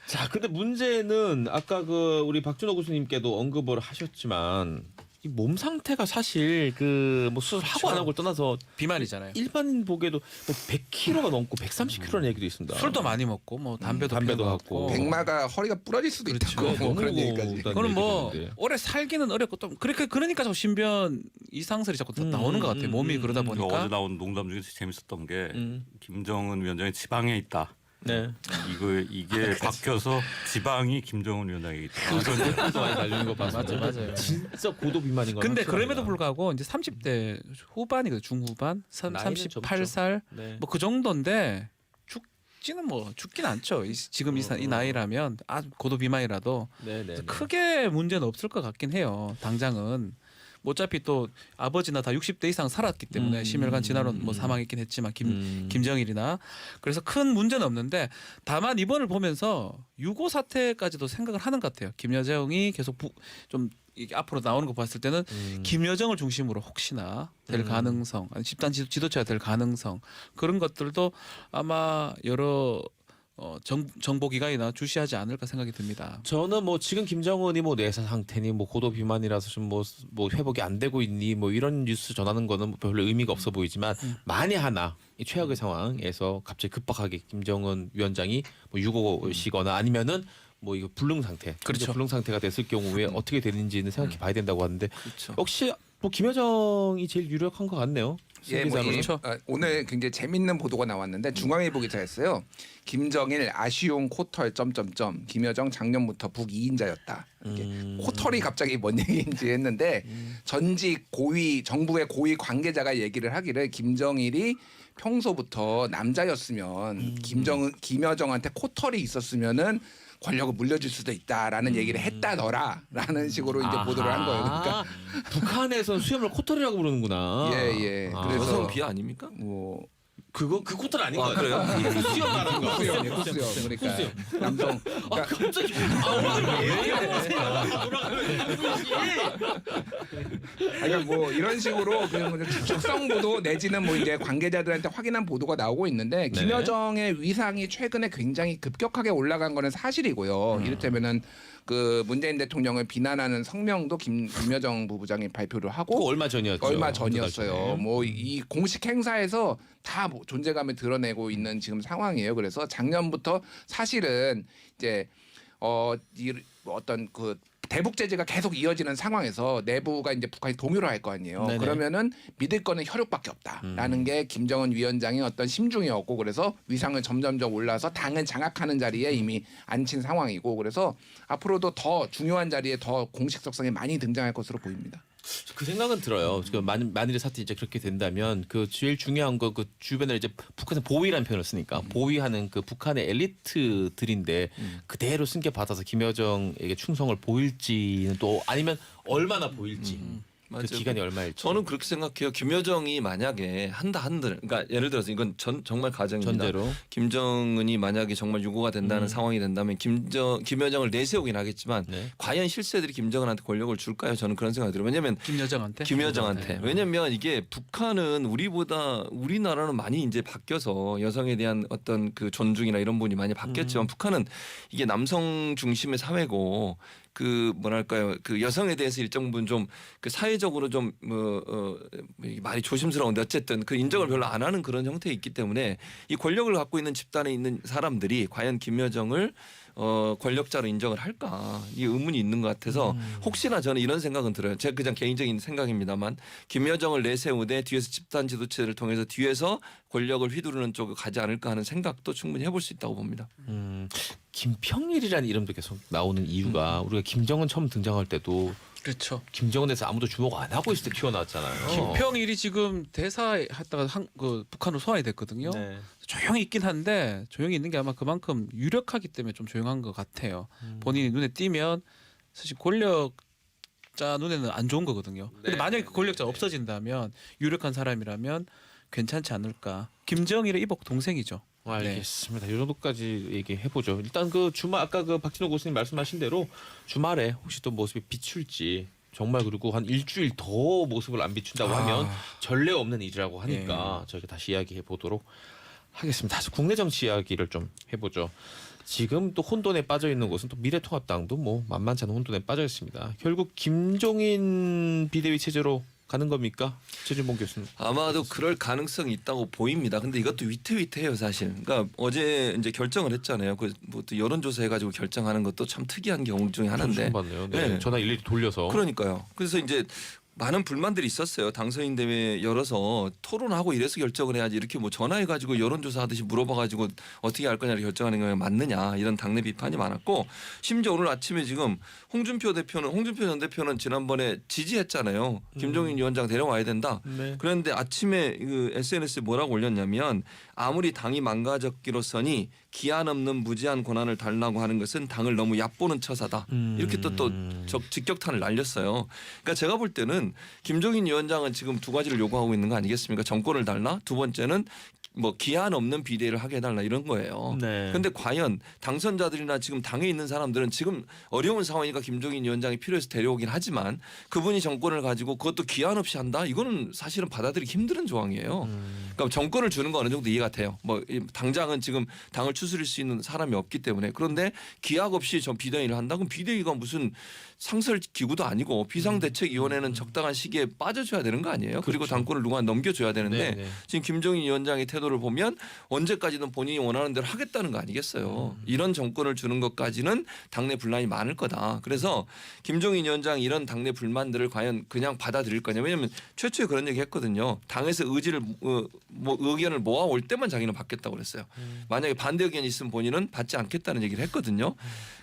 자, 근데 문제는 아까 그 우리 박준호 교수님께도 언급을 하셨지만 이 몸 상태가 사실 그 뭐 수술하고 안 하고를 떠나서 비만이잖아요. 일반인 보기에도 뭐 100kg가 넘고 130kg라는 얘기도 있습니다. 술도 많이 먹고 뭐 담배도 담배도 피우고 갖고. 하고. 백마가 허리가 부러질 수도 있다고 너무 그런 얘기까지. 무거운 그거는 뭐 얘기도 있는데. 오래 살기는 어렵고 또 그러니까 자꾸 신변 이상설이 자꾸 나오는 것 같아요. 몸이 그러다 그 보니까. 어제 나온 농담 중에 재밌었던 게 음. 김정은 위원장이 지방에 있다. 네. 이게 바뀌어서 지방이 김정은 위원장이 있다. 댓글도 많이 달리는 거 봐서 맞아요. 진짜 고도 비만인 거. 근데 그럼에도 불구하고 이제 30대 후반이거든 중후반, 나이는 38살 네. 뭐 그 정도인데 죽지는 않죠. 지금 이 나이라면 고도 비만이라도 네네. 크게 문제는 없을 것 같긴 해요. 당장은. 뭐 어차피 또 아버지나 다 60대 이상 살았기 때문에 심혈관 질환으로 뭐 사망했긴 했지만 김정일이나 그래서 큰 문제는 없는데 다만 이번을 보면서 유고 사태까지도 생각을 하는 것 같아요. 김여정이 계속 좀 이게 앞으로 나오는 거 봤을 때는 김여정을 중심으로 혹시나 될 가능성, 아니 집단 지도체가 될 가능성 그런 것들도 아마 여러 정보기관이나 주시하지 않을까 생각이 듭니다. 저는 뭐 지금 김정은이 뭐 뇌사 상태니 뭐 고도 비만이라서 좀 뭐 회복이 안 되고 있니 뭐 이런 뉴스 전하는 거는 별로 의미가 없어 보이지만 만에 하나 이 최악의 상황에서 갑자기 급박하게 김정은 위원장이 뭐 유고시거나 아니면은 뭐 이거 불능 상태, 그렇죠. 불능 상태가 됐을 경우에 어떻게 되는지는 생각해 봐야 된다고 하는데 그렇죠. 역시 뭐 김여정이 제일 유력한 것 같네요. 예, 뭐 그렇죠. 오늘 굉장히 재밌는 보도가 나왔는데 중앙일보 기사였어요. 김정일 아쉬운 코털 점점점 김여정 작년부터 북 2인자였다. 코털이 갑자기 뭔 얘기인지 했는데 전직 고위 정부의 고위 관계자가 얘기를 하기를 김정일이 평소부터 남자였으면 김여정한테 코털이 있었으면은 권력을 물려줄 수도 있다라는 얘기를 했다더라라는 식으로 이제 보도를 한 거예요. 그러니까 북한에선 수염을 코털이라고 부르는구나. 예. 아, 그래서 여성 비하 아닙니까? 뭐 그거 그 코털 아닌 아, 것 같아요. 그래요? 수염 말하는 거. 후수염 그러니까 남성 그러니까 갑자기 그러니까 뭐 이런 식으로 그냥 축성 보도 내지는 뭐 이제 관계자들한테 확인한 보도가 나오고 있는데 김여정의 위상이 최근에 굉장히 급격하게 올라간 거는 사실이고요. 이를테면은 그 문재인 대통령을 비난하는 성명도 김여정 부부장이 발표를 그거 하고 얼마 전이었죠. 얼마 한두 달 전이었어요. 전에. 뭐 이 공식 행사에서 다 뭐 존재감을 드러내고 있는 지금 상황이에요. 그래서 작년부터 사실은 이제 어떤 그 대북 제재가 계속 이어지는 상황에서 내부가 이제 북한이 동요를 할 거 아니에요. 네네. 그러면은 믿을 거는 혈육밖에 없다라는 게 김정은 위원장의 어떤 심중이었고 그래서 위상을 점점점 올라서 당을 장악하는 자리에 이미 앉힌 상황이고 그래서 앞으로도 더 중요한 자리에 더 공식성이 많이 등장할 것으로 보입니다. 그 생각은 들어요. 지금 만일의 사태 이제 그렇게 된다면 그 제일 중요한 거 그 주변에 이제 북한에서 보위라는 표현을 쓰니까 보위하는 그 북한의 엘리트들인데 그대로 승계 받아서 김여정에게 충성을 보일지는 또 아니면 얼마나 보일지 그 맞아요. 기간이 얼마일지. 저는 그렇게 생각해요. 김여정이 만약에 한들 그러니까 예를 들어서 이건 정말 가정입니다. 전제로 김정은이 만약에 정말 유고가 된다는 상황이 된다면 김여정을 내세우긴 하겠지만 네. 과연 실세들이 김정은한테 권력을 줄까요? 저는 그런 생각이 들어요. 왜냐하면 김여정한테. 김여정한테. 왜냐면 이게 북한은 우리나라는 많이 이제 바뀌어서 여성에 대한 어떤 그 존중이나 이런 부분이 많이 바뀌었지만 북한은 이게 남성 중심의 사회고 그 뭐랄까요 그 여성에 대해서 일정 부분 좀 그 사회적으로 좀 말이 조심스러운데 어쨌든 그 인정을 별로 안 하는 그런 형태에 있기 때문에 이 권력을 갖고 있는 집단에 있는 사람들이 과연 김여정을 권력자로 인정을 할까 이 의문이 있는 것 같아서 혹시나 저는 이런 생각은 들어요. 제가 그냥 개인적인 생각입니다만 김여정을 내세우되 뒤에서 집단 지도체를 통해서 뒤에서 권력을 휘두르는 쪽으로 가지 않을까 하는 생각도 충분히 해볼 수 있다고 봅니다. 김평일이라는 이름도 계속 나오는 이유가 우리가 김정은 처음 등장할 때도 그렇죠. 김정은에서 아무도 주목 안 하고 있을 때 튀어나왔잖아요. 김평일이 지금 대사 했다가 그 북한으로 소환이 됐거든요. 네. 조용히 있긴 한데 조용히 있는 게 아마 그만큼 유력하기 때문에 좀 조용한 것 같아요. 본인이 눈에 띄면 사실 권력자 눈에는 안 좋은 거거든요. 근데 만약에 그 권력자 없어진다면 유력한 사람이라면 괜찮지 않을까. 김정일의 이복 동생이죠. 알겠습니다. 이 정도까지 얘기해 보죠. 일단 그 주말 아까 그 박진호 교수님 말씀하신 대로 주말에 혹시 또 모습이 비출지 정말 그리고 한 일주일 더 모습을 안 비춘다고 하면 전례 없는 일이라고 하니까 저희가 다시 이야기해 보도록 하겠습니다. 다시 국내 정치 이야기를 좀 해보죠. 지금 또 혼돈에 빠져 있는 곳은 또 미래통합당도 뭐 만만치 않은 혼돈에 빠져 있습니다. 결국 김종인 비대위 체제로 가는 겁니까? 최진봉 교수님. 아마도 그럴 가능성이 있다고 보입니다. 근데 이것도 위태위태해요, 사실. 그러니까 어제 이제 결정을 했잖아요. 그뭐 여론조사 해가지고 결정하는 것도 참 특이한 경우 중에 하나인데. 처음 봤네요. 네. 네. 전화 일일이 돌려서. 그러니까요. 그래서 이제 많은 불만들이 있었어요. 당선인 대회 열어서 토론하고 이래서 결정을 해야지 이렇게 뭐 전화해가지고 여론조사 하듯이 물어봐가지고 어떻게 할 거냐를 결정하는 게 맞느냐 이런 당내 비판이 많았고 심지어 오늘 아침에 지금 홍준표 전 대표는 지난번에 지지했잖아요. 김종인 위원장 데려와야 된다. 네. 그런데 아침에 그 SNS에 뭐라고 올렸냐면 아무리 당이 망가졌기로서니 기한 없는 무제한 권한을 달라고 하는 것은 당을 너무 얕보는 처사다. 이렇게 또 직격탄을 날렸어요. 그러니까 제가 볼 때는 김종인 위원장은 지금 두 가지를 요구하고 있는 거 아니겠습니까? 정권을 달라. 두 번째는 뭐 기한 없는 비대위를 하게 해달라 이런 거예요. 그런데 과연 당선자들이나 지금 당에 있는 사람들은 지금 어려운 상황이니까 김종인 위원장이 필요해서 데려오긴 하지만 그분이 정권을 가지고 그것도 기한 없이 한다? 이거는 사실은 받아들이기 힘든 조항이에요. 그러니까 정권을 주는 거 어느 정도 이해가 돼요. 뭐 당장은 지금 당을 추스릴 수 있는 사람이 없기 때문에 그런데 기약 없이 저 비대위를 한다? 그럼 비대위가 무슨 상설 기구도 아니고 비상대책위원회는 적당한 시기에 빠져줘야 되는 거 아니에요? 그리고 그렇죠. 당권을 누가 넘겨줘야 되는데 네. 지금 김종인 위원장의 태도 태도를 보면 언제까지든 본인이 원하는 대로 하겠다는 거 아니겠어요. 이런 정권을 주는 것까지는 당내 분란이 많을 거다. 그래서 김종인 위원장 이런 당내 불만들을 과연 그냥 받아들일 거냐. 왜냐하면 최초에 그런 얘기 했거든요. 당에서 의견을 모아올 때만 자기는 받겠다고 그랬어요. 만약에 반대 의견이 있으면 본인은 받지 않겠다는 얘기를 했거든요.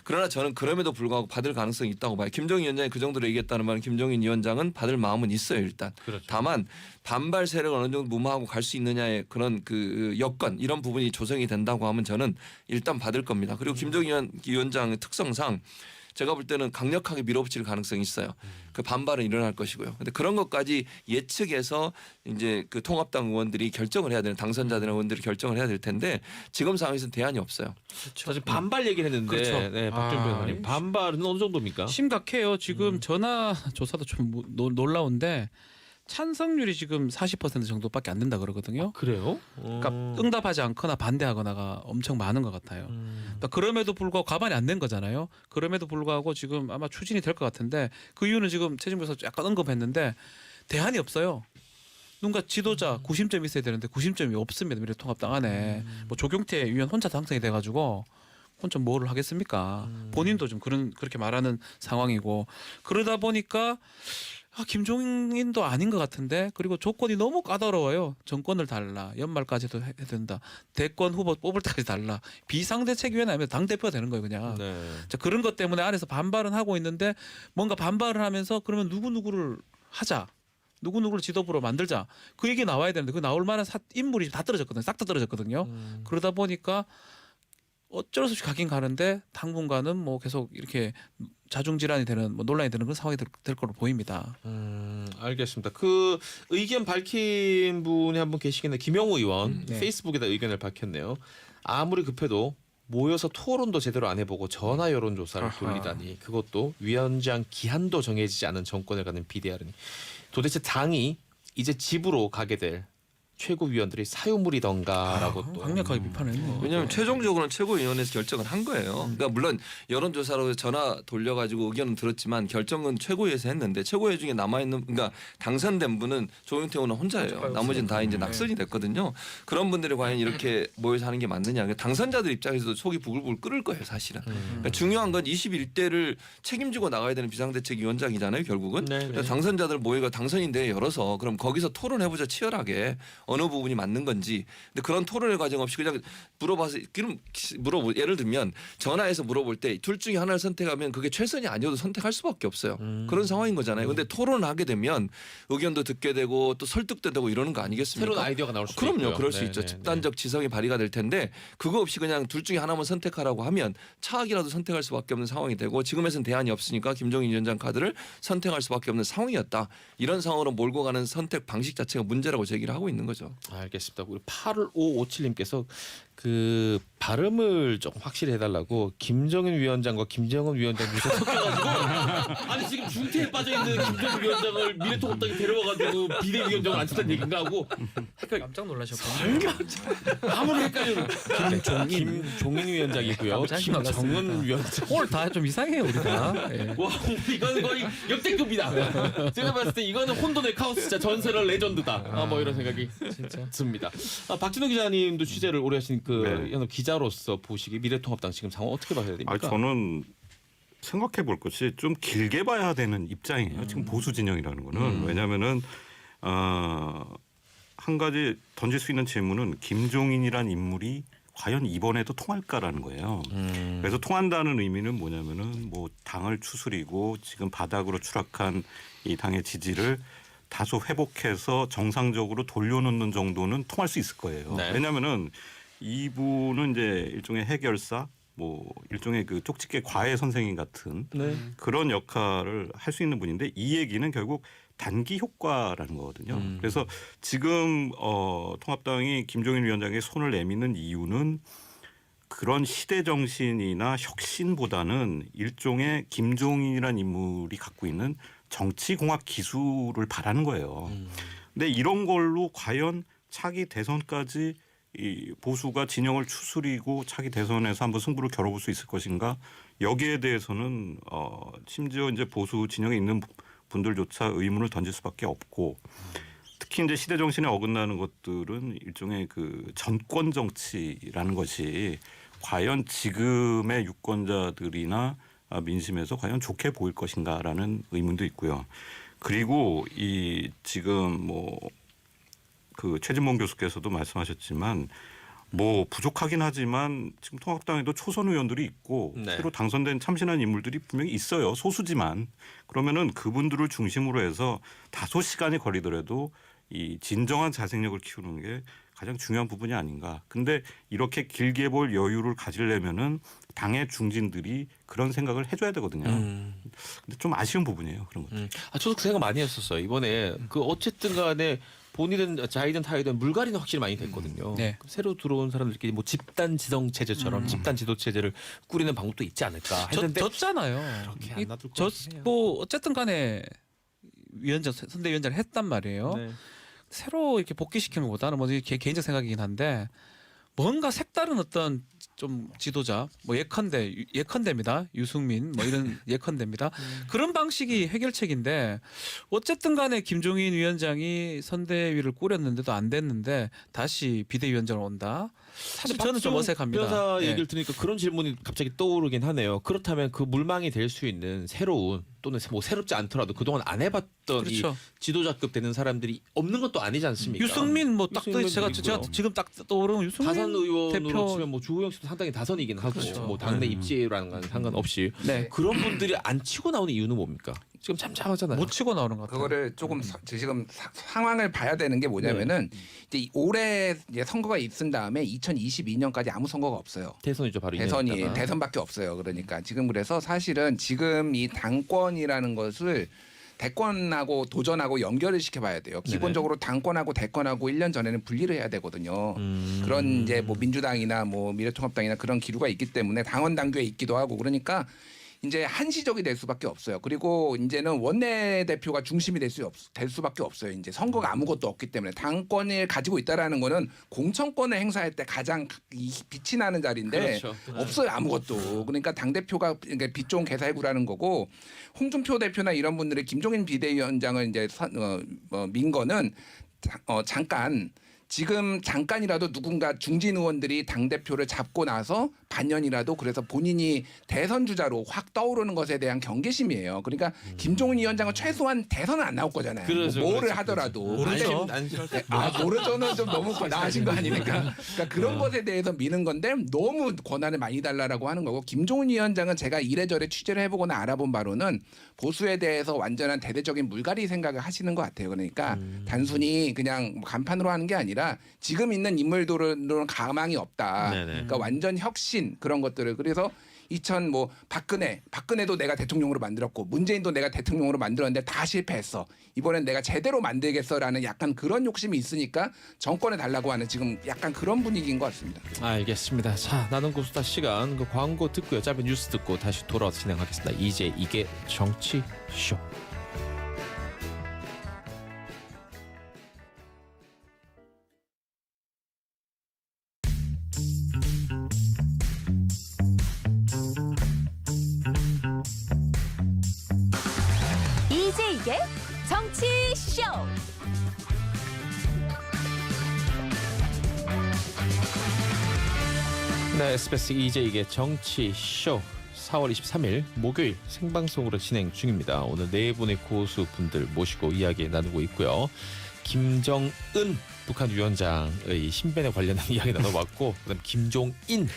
그러나 저는 그럼에도 불구하고 받을 가능성이 있다고 봐요. 김종인 위원장이 그 정도로 얘기했다는 말은 김종인 위원장은 받을 마음은 있어요 일단. 그렇죠. 다만 반발 세력을 어느 정도 무마하고 갈 수 있느냐의 그런 그 여건 이런 부분이 조성이 된다고 하면 저는 일단 받을 겁니다. 그리고 김종인 위원장의 특성상 제가 볼 때는 강력하게 밀어붙일 가능성이 있어요. 그 반발은 일어날 것이고요. 근데 그런 것까지 예측해서 이제 그 통합당 의원들이 결정을 해야 되는 당선자들 의원들이 결정을 해야 될 텐데 지금 상황에서는 대안이 없어요. 사실 반발 얘기를 했는데 그렇죠. 네, 박준 변호사님 반발은 어느 정도입니까? 심각해요. 지금 전화 조사도 좀 놀라운데 찬성률이 지금 40% 정도밖에 안 된다 그러거든요. 그래요? 그러니까 응답하지 않거나 반대하거나가 엄청 많은 것 같아요. 그러니까 그럼에도 불구하고 가만히 안 된 거잖아요. 그럼에도 불구하고 지금 아마 추진이 될 것 같은데 그 이유는 지금 최진보 교수 약간 언급했는데 대안이 없어요. 누군가 지도자 구심점이 있어야 되는데 구심점이 없습니다. 미래통합당 안에 뭐 조경태 의원 혼자 당선이 돼가지고 혼자 뭐를 하겠습니까? 본인도 좀 그렇게 말하는 상황이고 그러다 보니까 김종인도 아닌 것 같은데 그리고 조건이 너무 까다로워요. 정권을 달라 연말까지도 해야 된다. 대권 후보 뽑을 때까지 달라. 비상대책위원회 아니면 당 대표가 되는 거예요 그냥. 네. 자, 그런 것 때문에 안에서 반발은 하고 있는데 뭔가 반발을 하면서 그러면 누구누구를 하자. 누구누구를 지도부로 만들자. 그 얘기 나와야 되는데 그 나올 만한 인물이 다 떨어졌거든요. 싹 다 떨어졌거든요. 그러다 보니까 어쩔 수 없이 가긴 가는데 당분간은 뭐 계속 이렇게 자중질환이 되는 뭐 논란이 되는 그런 상황이 될 걸로 보입니다. 알겠습니다. 그 의견 밝힌 분이 한 분 계시겠네요. 김영우 의원 네. 페이스북에다 의견을 밝혔네요. 아무리 급해도 모여서 토론도 제대로 안 해보고 전화 여론조사를 아하. 돌리다니 그것도 위원장 기한도 정해지지 않은 정권을 갖는 비대하르니 도대체 당이 이제 집으로 가게 될 최고위원들이 사유물이던가라고 또 강력하게 비판했네요. 왜냐하면 최종적으로는 최고위원회에서 결정을 한 거예요. 그러니까 물론 여론조사로 전화 돌려가지고 의견은 들었지만 결정은 최고위에서 했는데 최고위 중에 남아있는 그러니까 당선된 분은 조영태 의원은 혼자예요. 나머지는 다 이제 낙선이 됐거든요. 그런 분들이 과연 이렇게 모여서 하는 게 맞느냐. 그러니까 당선자들 입장에서도 속이 부글부글 끓을 거예요 사실은. 그러니까 중요한 건 21대를 책임지고 나가야 되는 비상대책위원장이잖아요 결국은. 네, 네. 그러니까 당선자들 모여가 당선인대회 열어서 그럼 거기서 토론해보자 치열하게. 어느 부분이 맞는 건지. 근데 그런 토론의 과정 없이 그냥 물어봐서 예를 들면 전화해서 물어볼 때 둘 중에 하나를 선택하면 그게 최선이 아니어도 선택할 수밖에 없어요. 그런 상황인 거잖아요. 근데 토론을 하게 되면 의견도 듣게 되고 또 설득도 되고 이러는 거 아니겠습니까? 새로운 아이디어가 나올 수 그럼요. 있고요. 그럴 수 네, 있죠. 네, 집단적 지성이 발휘가 될 텐데 그거 없이 그냥 둘 중에 하나만 선택하라고 하면 차악이라도 선택할 수밖에 없는 상황이 되고 지금에선 대안이 없으니까 김종인 위원장 카드를 선택할 수밖에 없는 상황이었다. 이런 상황으로 몰고 가는 선택 방식 자체가 문제라고 제기를 하고 있는 거죠. 알겠습니다. 우리 8557님께서 그 발음을 조금 확실히 해달라고 김정인 위원장과 김정은 위원장 요새 섞여가지고 아니 지금 중태에 빠져있는 김정인 위원장을 미래통합당에 데려와가지고 비대위원장을 앉혔다는 얘기인가 하고 깜짝 놀라셨군요. 아무리 헷갈려도 김종인 위원장이고요. 깜짝 놀랐습니다. 김정은 위원장. 오늘 다 좀 이상해요 우리가. 예. 와 이거는 거의 역대급이다. 제가 봤을 때 이거는 혼돈의 카오스 진짜 전설의 레전드다. 뭐 이런 생각이 진짜. 듭니다. 박진호 기자님도 취재를 오래 하신 그 네. 현업 기자로서 보시기 미래통합당 지금 상황 어떻게 봐야 됩니까? 저는 생각해 볼 것이 좀 길게 봐야 되는 입장이에요. 지금 보수 진영이라는 거는 왜냐하면은 한 가지 던질 수 있는 질문은 김종인이란 인물이 과연 이번에도 통할까라는 거예요. 그래서 통한다는 의미는 뭐냐면은 뭐 당을 추스리고 지금 바닥으로 추락한 이 당의 지지를 다소 회복해서 정상적으로 돌려놓는 정도는 통할 수 있을 거예요. 네. 왜냐하면은 이분은 이제 일종의 해결사, 뭐 일종의 그 쪽집게 과외 선생님 같은 네. 그런 역할을 할 수 있는 분인데 이 얘기는 결국 단기 효과라는 거거든요. 그래서 지금 통합당이 김종인 위원장의 손을 내미는 이유는 그런 시대 정신이나 혁신보다는 일종의 김종인이라는 인물이 갖고 있는 정치공학 기술을 바라는 거예요. 근데 이런 걸로 과연 차기 대선까지 이 보수가 진영을 추스리고 차기 대선에서 한번 승부를 겨뤄볼 수 있을 것인가? 여기에 대해서는 심지어 이제 보수 진영에 있는 분들조차 의문을 던질 수밖에 없고 특히 이제 시대 정신에 어긋나는 것들은 일종의 그 전권 정치라는 것이 과연 지금의 유권자들이나 민심에서 과연 좋게 보일 것인가라는 의문도 있고요. 그리고 이 지금 뭐 그 최진봉 교수께서도 말씀하셨지만 뭐 부족하긴 하지만 지금 통합당에도 초선 의원들이 있고 네. 새로 당선된 참신한 인물들이 분명히 있어요. 소수지만 그러면은 그분들을 중심으로 해서 다소 시간이 걸리더라도 이 진정한 자생력을 키우는 게 가장 중요한 부분이 아닌가. 근데 이렇게 길게 볼 여유를 가지려면은 당의 중진들이 그런 생각을 해줘야 되거든요. 근데 좀 아쉬운 부분이에요. 그런 것들. 저도 그 생각 많이 했었어요. 이번에 그 어쨌든 간에 본인은 자이든 타이든 물갈이는 확실히 많이 됐거든요. 네. 새로 들어온 사람들끼리 뭐 집단 지성 체제처럼 집단 지도 체제를 꾸리는 방법도 있지 않을까 했는데 졌잖아요. 그렇게 안 놔둘 것 같긴 해요. 뭐 어쨌든 간에 위원장 선대위원장을 했단 말이에요. 네. 새로 이렇게 복귀시키는 것보다는 뭐 이게 개인적 생각이긴 한데 뭔가 색다른 어떤 좀 지도자 뭐 예컨대입니다. 유승민 뭐 이런 예컨대입니다. 그런 방식이 해결책인데 어쨌든 간에 김종인 위원장이 선대위를 꾸렸는데도 안 됐는데 다시 비대위원장으로 온다. 사실 저는 좀 어색합니다. 변호사 예. 얘기를 들으니까 그런 질문이 갑자기 떠오르긴 하네요. 그렇다면 그 물망이 될 수 있는 새로운 또는 뭐 새롭지 않더라도 그동안 안 해봤던 그렇죠. 이 지도자급 되는 사람들이 없는 것도 아니지 않습니까? 유승민 뭐 딱 유승민도 제가 있고요. 지금 딱 떠오르는 유승민 다선 의원으로 대표 치면 뭐 주호영 씨도 상당히 다선이긴 하고 그렇죠. 뭐 당내 입지라는 건 상관없이 네. 그런 분들이 안 치고 나오는 이유는 뭡니까? 지금 잠잠하잖아요. 못 치고 나오는 것 같아요. 그거를 조금 지금 상황을 봐야 되는 게 뭐냐면은 이제 올해 이제 선거가 있은 다음에 2022년까지 아무 선거가 없어요. 대선이죠, 바로 대선이 2년 있다가. 대선밖에 없어요. 그러니까 지금 그래서 사실은 지금 이 당권이라는 것을 대권하고 도전하고 연결을 시켜봐야 돼요. 기본적으로 당권하고 대권하고 1년 전에는 분리를 해야 되거든요. 그런 이제 뭐 민주당이나 뭐 미래통합당이나 그런 기류가 있기 때문에 당원 당규에 있기도 하고 그러니까 이제 한시적이 될 수밖에 없어요. 그리고 이제는 원내대표가 중심이 될 수밖에 없어요. 이제 선거가 아무것도 없기 때문에 당권을 가지고 있다라는 거는 공천권을 행사할 때 가장 빛이 나는 자리인데 그렇죠. 없어요 아무것도. 그러니까 당 대표가 그러니까 빛 좋은 개살구라는 거고 홍준표 대표나 이런 분들이 김종인 비대위원장을 이제 민 거는 잠깐. 지금 잠깐이라도 누군가 중진 의원들이 당대표를 잡고 나서 반년이라도 그래서 본인이 대선 주자로 확 떠오르는 것에 대한 경계심이에요. 그러니까 김종인 위원장은 최소한 대선은 안 나올 거잖아요. 그렇죠, 뭐를 그렇죠, 하더라도. 모르죠. 모르죠는 좀 너무 나하신 거 아닙니까? 그러니까 그런 것에 대해서 미는 건데 너무 권한을 많이 달라라고 하는 거고 김종인 위원장은 제가 이래저래 취재를 해보거나 알아본 바로는 보수에 대해서 완전한 대대적인 물갈이 생각을 하시는 것 같아요. 그러니까 단순히 그냥 간판으로 하는 게 아니라 지금 있는 인물들은 가망이 없다. 네네. 그러니까 완전 혁신 그런 것들을 그래서 뭐 박근혜도 내가 대통령으로 만들었고 문재인도 내가 대통령으로 만들었는데 다 실패했어. 이번엔 내가 제대로 만들겠어라는 약간 그런 욕심이 있으니까 정권에 달라고 하는 지금 약간 그런 분위기인 것 같습니다. 알겠습니다. 자, 나는 고수다 시간 그 광고 듣고요. 짧은 뉴스 듣고 다시 돌아와서 진행하겠습니다. 이제 이게 정치쇼. 이제 이게 정치쇼. 네, SBS 이제 이게 정치쇼 4월 23일 목요일 생방송으로 진행 중입니다. 오늘 네 분의 고수분들 모시고 이야기 나누고 있고요. 김정은 북한 위원장의 신변에 관련한 이야기 나눠봤고 그다음 김종인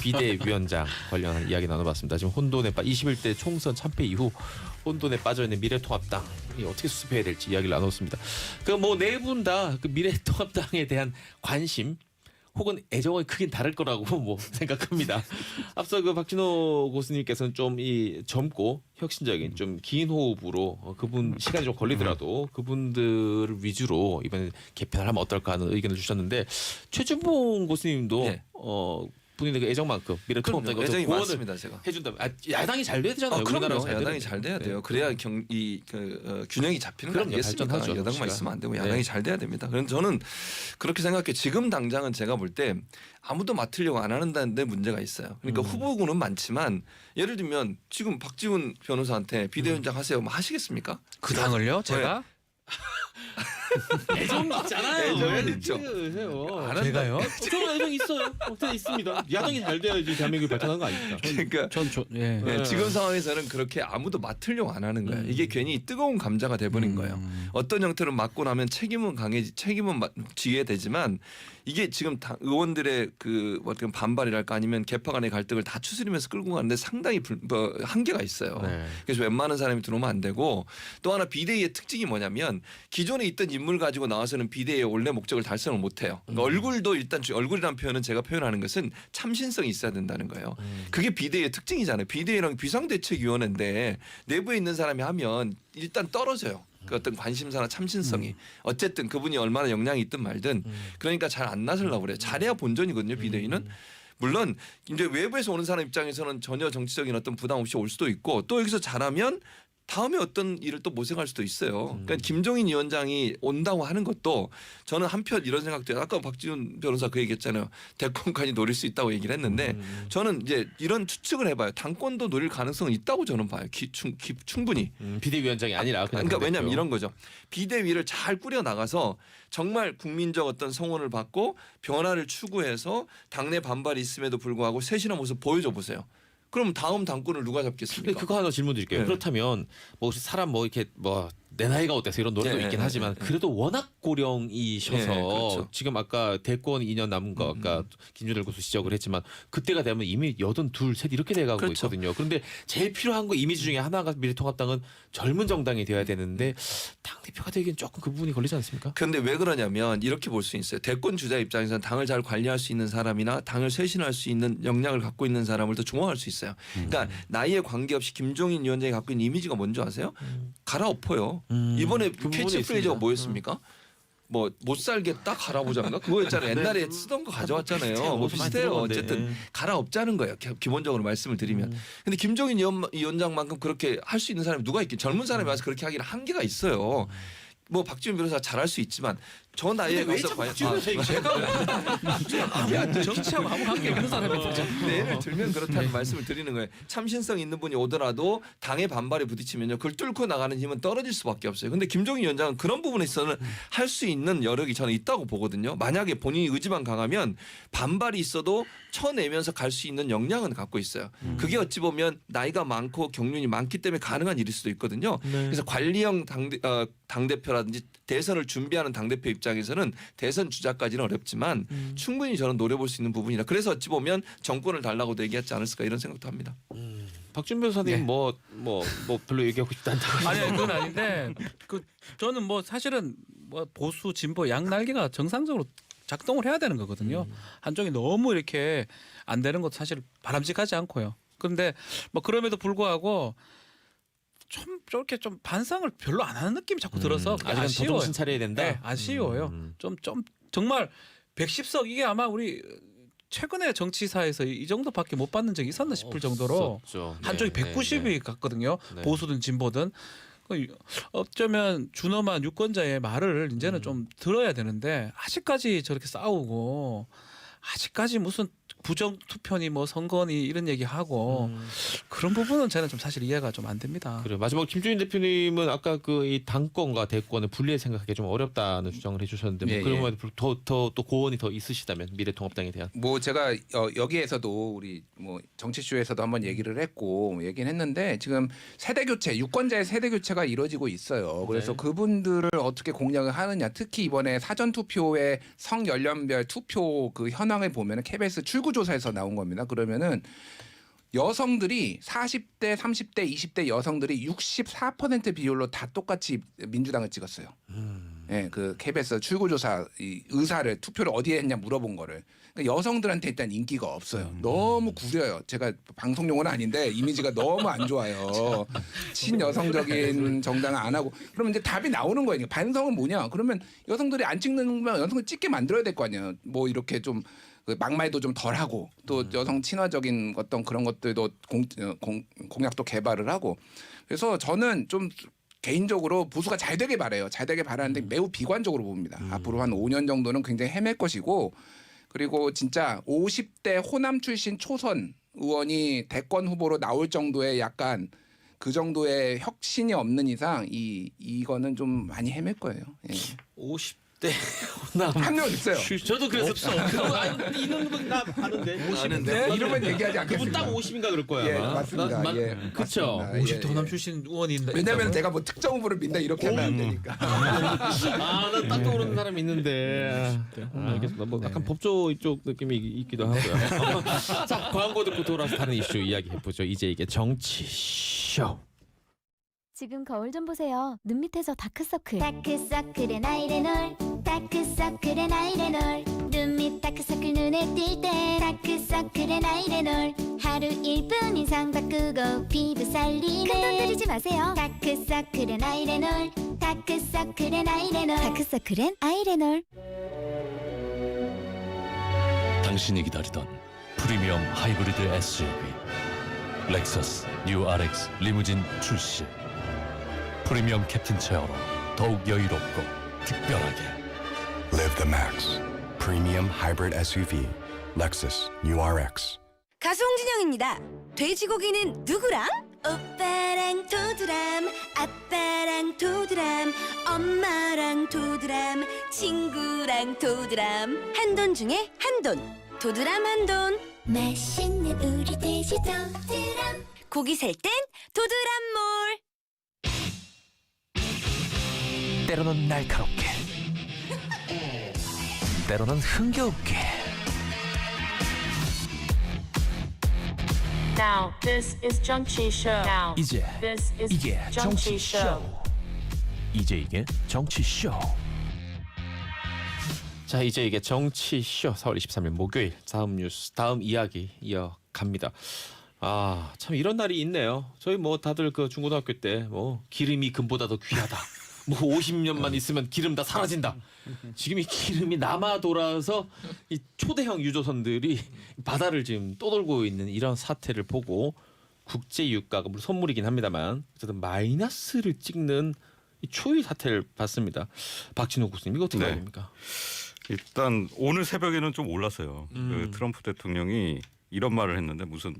비대위원장 관련한 이야기 나눠봤습니다. 지금 혼돈에 21대 총선 참패 이후 혼돈에 빠져있는 미래통합당이 어떻게 수습해야 될지 이야기를 나눴습니다. 그 뭐 네 분 다 그 미래통합당에 대한 관심 혹은 애정이 크긴 다를 거라고 뭐 생각합니다. 앞서 그 박진호 교수님께서는 좀 이 젊고 혁신적인 좀 긴 호흡으로 그분 시간이 좀 걸리더라도 그분들을 위주로 이번에 개편을 하면 어떨까 하는 의견을 주셨는데 최준봉 교수님도 네. 본인의 그 애정만큼 미래통합당에 어떤 애정이 고언을 많습니다 제가. 해준다면 야당이 잘 돼야 되잖아요. 그럼요. 우리나라가 잘 야당이 되는 잘 돼야 네. 돼요. 그래야 균형이 잡히는 거 그럼요. 아니겠습니까? 발전하죠, 여당만 시간. 있으면 안 되고 네. 야당이 잘 돼야 됩니다. 그래서 저는 그렇게 생각해. 지금 당장은 제가 볼 때 아무도 맡으려고 안 하는데 문제가 있어요. 그러니까 후보군은 많지만 예를 들면 지금 박지훈 변호사한테 비대위원장 하세요. 뭐 하시겠습니까? 그 당을요? 제가? 애정 있잖아요. 애정은 왜 있죠. 해요? 제가요? 저는 애정 있어요. 있습니다. 야당이 잘 돼야지 대한민국이 발전한 거 아닙니까? 그러니까 예. 네, 지금 상황에서는 그렇게 아무도 맡으려고 안 하는 거예요. 이게 괜히 뜨거운 감자가 돼버린 거예요. 어떤 형태로 맡고 나면 책임은 지게 되지만 이게 지금 의원들의 그 어떤 반발이랄까 아니면 개파 간의 갈등을 다 추스리면서 끌고 가는데 상당히 한계가 있어요. 네. 그래서 웬만한 사람이 들어오면 안 되고 또 하나 비대위의 특징이 뭐냐면 기존에 있던 인물 가지고 나와서는 비대위의 원래 목적을 달성을 못해요. 그러니까 얼굴도 일단 얼굴이라는 표현은 제가 표현하는 것은 참신성이 있어야 된다는 거예요. 그게 비대위의 특징이잖아요. 비대위랑 비상대책위원회인데 내부에 있는 사람이 하면 일단 떨어져요. 그 어떤 관심사나 참신성이 어쨌든 그분이 얼마나 역량이 있든 말든 그러니까 잘 안 나서려고 그래요. 잘해야 본전이거든요. 비대위는. 물론 이제 외부에서 오는 사람 입장에서는 전혀 정치적인 어떤 부담 없이 올 수도 있고 또 여기서 잘하면 다음에 어떤 일을 또 모색할 수도 있어요. 그러니까 김종인 위원장이 온다고 하는 것도 저는 한편 이런 생각도 해요. 아까 박지훈 변호사 그 얘기했잖아요. 대권까지 노릴 수 있다고 얘기를 했는데 저는 이제 이런 추측을 해봐요. 당권도 노릴 가능성은 있다고 저는 봐요. 충분히. 비대위원장이 아니라 그러니까 왜냐하면 이런 거죠. 비대위를 잘 꾸려 나가서 정말 국민적 어떤 성원을 받고 변화를 추구해서 당내 반발이 있음에도 불구하고 쇄신의 모습 보여줘 보세요. 그럼 다음 당권을 누가 잡겠습니까? 그거 하나 질문 드릴게요. 네. 그렇다면 뭐 사람 뭐 이렇게 뭐 내 나이가 어때서 이런 노래도 네, 있긴 네, 하지만 네. 그래도 워낙 고령이셔서 네, 그렇죠. 지금 아까 대권 2년 남은 거 아까 김준일 교수 지적을 했지만 그때가 되면 이미 82, 셋 이렇게 돼가고 그렇죠. 있거든요. 그런데 제일 필요한 거 이미지 중에 하나가 미래통합당은 젊은 정당이 돼야 되는데 당대표가 되기엔 조금 그 부분이 걸리지 않습니까? 그런데 왜 그러냐면 이렇게 볼 수 있어요. 대권 주자 입장에서는 당을 잘 관리할 수 있는 사람이나 당을 쇄신할 수 있는 역량을 갖고 있는 사람을 더 좋아할 수 있어요. 그러니까 나이에 관계없이 김종인 위원장이 갖고 있는 이미지가 뭔지 아세요? 갈아엎어요. 이번에 그 부분에 캐치프레이즈가 있습니다. 뭐였습니까? 뭐 못 살겠다 갈아보자인가 그거였잖아요. 옛날에 쓰던 거 가져왔잖아요. 뭐 비슷해요. 어쨌든 갈아엎자는 거예요. 기본적으로 말씀을 드리면. 근데 김종인 위원장만큼 그렇게 할 수 있는 사람이 누가 있겠? 젊은 사람이 와서 그렇게 하기는 한계가 있어요. 뭐 박지훈 변호사 잘할 수 있지만 저 나이에 가서 과연 정치하고 아무 관계 없는 사람이 보죠. 예를 들면 그렇다는 말씀을 드리는 거예요. 참신성 있는 분이 오더라도 당의 반발에 부딪히면요. 그걸 뚫고 나가는 힘은 떨어질 수밖에 없어요. 근데 김종인 위원장은 그런 부분에 있어서는 할 수 있는 여력이 저는 있다고 보거든요. 만약에 본인이 의지만 강하면 반발이 있어도 쳐내면서 갈 수 있는 역량은 갖고 있어요. 그게 어찌 보면 나이가 많고 경륜이 많기 때문에 가능한 일일 수도 있거든요. 그래서 관리형 당대표라든지 대선을 준비하는 당대표 입장에서는 대선 주자까지는 어렵지만 충분히 저는 노려볼 수 있는 부분이라 그래서 어찌 보면 정권을 달라고도 얘기하지 않았을까 이런 생각도 합니다. 박준 변호사님 뭐 별로 얘기하고 싶지 않다고. 아니 그건 아닌데 그 저는 뭐 사실은 뭐 보수 진보 양날개가 정상적으로 작동을 해야 되는 거거든요. 한쪽이 너무 이렇게 안 되는 것도 사실 바람직하지 않고요. 그런데 뭐 그럼에도 불구하고 좀 저렇게 좀 반성을 별로 안 하는 느낌이 자꾸 들어서 그게 아직은 더 아쉬워요. 정신 차려야 된다. 네, 아쉬워요. 좀 정말 110석 이게 아마 우리 최근에 정치사에서 이 정도밖에 못 받는 적이 있었나 싶을 정도로 없었죠. 한쪽이 네, 190이 네. 갔거든요. 네. 보수든 진보든. 어쩌면 준엄한 유권자의 말을 이제는 좀 들어야 되는데 아직까지 저렇게 싸우고 아직까지 무슨 부정 투표니 뭐 선거니 이런 얘기하고 그런 부분은 저는 좀 사실 이해가 좀 안 됩니다. 그래 마지막 김준인 대표님은 아까 그 이 당권과 대권을 분리해 생각하기 좀 어렵다는 주장을 해주셨는데 뭐 예, 그런 예. 거에 더또 고언이 더 있으시다면 미래통합당에 대한. 뭐 제가 여기에서도 우리 뭐 정치쇼에서도 한번 얘기를 했고 얘기는 했는데 지금 세대 교체 유권자의 세대 교체가 이루어지고 있어요. 그래서 네. 그분들을 어떻게 공략을 하느냐 특히 이번에 사전 투표의 성연령별 투표 그 현황을 보면은 KBS 출구조사에서 나온 겁니다. 그러면은 여성들이 40대, 30대, 20대 여성들이 64% 비율로 다 똑같이 민주당을 찍었어요. 예, 그 KBS 출구조사 이 의사를 투표를 어디에 했냐 물어본 거를 그러니까 여성들한테 일단 인기가 없어요. 너무 구려요. 제가 방송 용어는 아닌데 이미지가 너무 안 좋아요. 친여성적인 정당은 안 하고 그러면 이제 답이 나오는 거예요. 반성은 뭐냐? 그러면 여성들이 안 찍는 건 여성을 찍게 만들어야 될 거 아니에요. 뭐 이렇게 좀 그 막말도 좀 덜하고 또 여성 친화적인 어떤 그런 것들도 공약도 개발을 하고 그래서 저는 좀 개인적으로 보수가 잘 되길 바라요. 잘 되길 바라는데 매우 비관적으로 봅니다. 앞으로 한 5년 정도는 굉장히 헤맬 것이고 그리고 진짜 50대 호남 출신 초선 의원이 대권 후보로 나올 정도의 약간 그 정도의 혁신이 없는 이상 이거는 좀 많이 헤맬 거예요. 예. 50대 나 한 명 있어요. 저도 그랬었어. 이런 분나 아는데. 아는데 이름은 얘기하지 그분 않겠습니다. 딱 50인가 그럴 거야. 예, 아마. 맞습니다. 예, 그렇죠. 맞습니다. 50대 예, 호남 예. 출신 의원이 있다. 왜냐면 제가 뭐 특정 후보를 민다 이렇게 하면 안 되니까. 아나딱 떠오르는 사람이 있는데. 알겠습니다. 뭐 약간 법조 이쪽 느낌이 있기도 하고요. 자 광고 듣고 돌아서 다른 이슈 이야기해 보죠. 이제 이게 정치 쇼. 지금 거울 좀 보세요. 눈 밑에서 다크서클. 다크서클엔 아이레놀. 다크서클엔 아이레놀. 눈 밑 다크서클 눈에 띌 때. 다크서클엔 아이레놀. 하루 1분 이상 바꾸고 피부 살리네. 큰돈 들이지 마세요. 다크서클엔 아이레놀. 다크서클엔 아이레놀. 다크서클엔 아이레놀. 당신이 기다리던 프리미엄 하이브리드 SUV 렉서스 뉴 RX 리무진 출시. 프리미엄 캡틴 체어로 더욱 여유롭고 특별하게. Live the max. Premium hybrid SUV. Lexus New RX. 가수 홍진영입니다. 돼지고기는 누구랑? 오빠랑 도드람, 아빠랑 도드람, 엄마랑 도드람, 친구랑 도드람. 한돈 중에 한돈. 도드람 한돈. 맛있는 우리 돼지 도드람. 고기 살 땐 도드람몰. 때로는 날카롭게 때로는 흥겨웁게 Now this is 정치 show. Now 이제 this is 이게 정치 쇼. 이제 이게 정치 쇼. 자 이제 이게 정치 쇼 4월 23일 목요일 다음 뉴스 다음 이야기 이어갑니다. 아 참 이런 날이 있네요. 저희 뭐 다들 그 중고등학교 때 뭐 기름이 금보다 더 귀하다. 뭐 50년만 있으면 기름 다 사라진다. 지금 이 기름이 남아 돌아서 이 초대형 유조선들이 바다를 지금 떠돌고 있는 이런 사태를 보고 국제 유가가 물론 선물이긴 합니다만 어쨌든 마이너스를 찍는 이 초유의 사태를 봤습니다. 박진호 교수님 이거 어떻게 네. 봐야 됩니까? 일단 오늘 새벽에는 좀 올랐어요. 그 트럼프 대통령이 이런 말을 했는데 무슨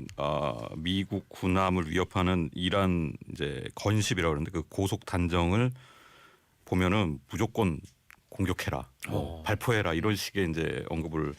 미국 군함을 위협하는 이란 이제 건십이라고 그러는데 그 고속 단정을 보면은 무조건 공격해라, 발포해라 이런 식의 이제 언급을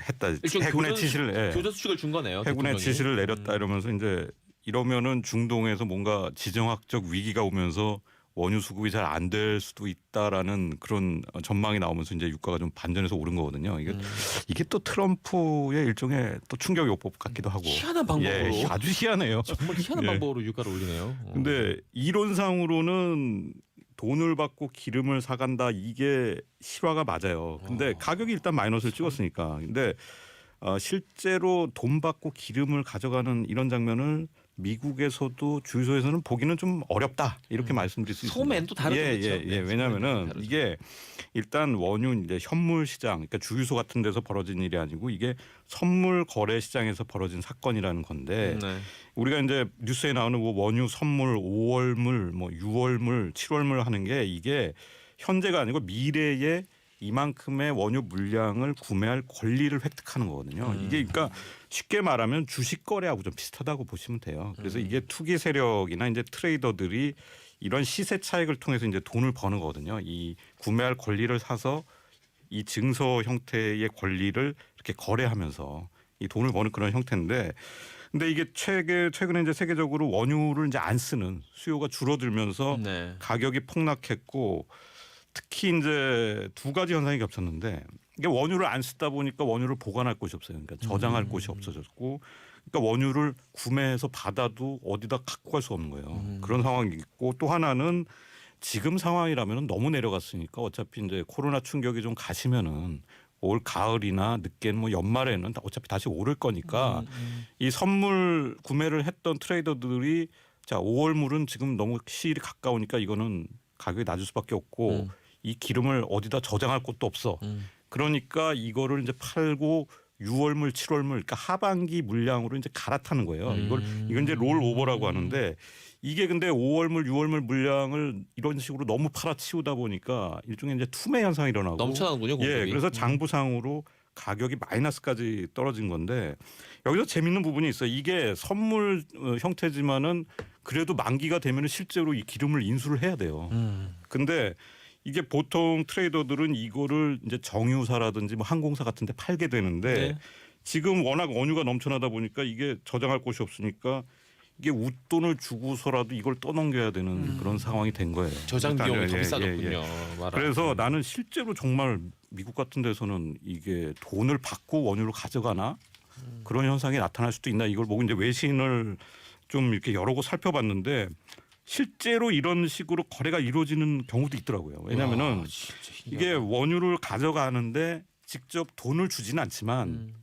했다. 해군의 지시를 교전 수칙을 준 거네요. 해군의 대통령이. 지시를 내렸다 이러면서 이제 이러면은 중동에서 뭔가 지정학적 위기가 오면서 원유 수급이 잘 안 될 수도 있다라는 그런 전망이 나오면서 이제 유가가 좀 반전해서 오른 거거든요. 이게 또 트럼프의 일종의 또 충격 요법 같기도 하고 희한한 방법으로 예, 아주 희한해요. 정말 희한한 예. 방법으로 유가를 올리네요. 근데 이론상으로는 돈을 받고 기름을 사간다 이게 실화가 맞아요. 근데 가격이 일단 마이너스를 찍었으니까. 근데 실제로 돈 받고 기름을 가져가는 이런 장면을 미국에서도 주유소에서는 보기는 좀 어렵다 이렇게 말씀드릴 수 있습니다. 소매는 또 다르죠. 예. 왜냐하면은 이게 일단 원유 이제 현물 시장, 그러니까 주유소 같은 데서 벌어진 일이 아니고 이게 선물 거래 시장에서 벌어진 사건이라는 건데 네. 우리가 이제 뉴스에 나오는 뭐 원유 선물, 5월물, 뭐 6월물, 7월물 하는 게 이게 현재가 아니고 미래에 이만큼의 원유 물량을 구매할 권리를 획득하는 거거든요. 이게 그러니까 쉽게 말하면 주식 거래하고 좀 비슷하다고 보시면 돼요. 그래서 이게 투기 세력이나 이제 트레이더들이 이런 시세 차익을 통해서 이제 돈을 버는 거거든요. 이 구매할 권리를 사서 이 증서 형태의 권리를 이렇게 거래하면서 이 돈을 버는 그런 형태인데, 근데 이게 최근에 이제 세계적으로 원유를 이제 안 쓰는 수요가 줄어들면서 네. 가격이 폭락했고. 특히 이제 두 가지 현상이 겹쳤는데 이게 원유를 안 쓰다 보니까 원유를 보관할 곳이 없어요. 그러니까 저장할 곳이 없어졌고, 그러니까 원유를 구매해서 받아도 어디다 갖고 갈 수 없는 거예요. 그런 상황이 있고 또 하나는 지금 상황이라면 너무 내려갔으니까 어차피 이제 코로나 충격이 좀 가시면은 올 가을이나 늦게는 뭐 연말에는 어차피 다시 오를 거니까 이 선물 구매를 했던 트레이더들이 자 5월물은 지금 너무 시일이 가까우니까 이거는 가격이 낮을 수밖에 없고 이 기름을 어디다 저장할 곳도 없어. 그러니까 이거를 이제 팔고 6월물, 7월물, 그러니까 하반기 물량으로 이제 갈아타는 거예요. 이건 이제 롤 오버라고 하는데 이게 근데 5월물, 6월물 물량을 이런 식으로 너무 팔아치우다 보니까 일종의 이제 투매 현상이 일어나고 넘쳐나는군요. 공급이. 예, 그래서 장부상으로 가격이 마이너스까지 떨어진 건데 여기서 재밌는 부분이 있어요. 이게 선물 형태지만은 그래도 만기가 되면 실제로 이 기름을 인수를 해야 돼요. 근데 이게 보통 트레이더들은 이거를 이제 정유사라든지 뭐 항공사 같은 데 팔게 되는데 네. 지금 워낙 원유가 넘쳐나다 보니까 이게 저장할 곳이 없으니까 이게 웃돈을 주고서라도 이걸 떠넘겨야 되는 그런 상황이 된 거예요. 저장 비용이 더 예, 비싸졌군요. 예. 말하자면. 그래서 나는 실제로 정말 미국 같은 데서는 이게 돈을 받고 원유를 가져가나 그런 현상이 나타날 수도 있나 이걸 보고 이제 외신을 좀 이렇게 여러 곳 살펴봤는데 실제로 이런 식으로 거래가 이루어지는 경우도 있더라고요. 왜냐하면은 와, 진짜 이게 신기하다. 원유를 가져가는데 직접 돈을 주지는 않지만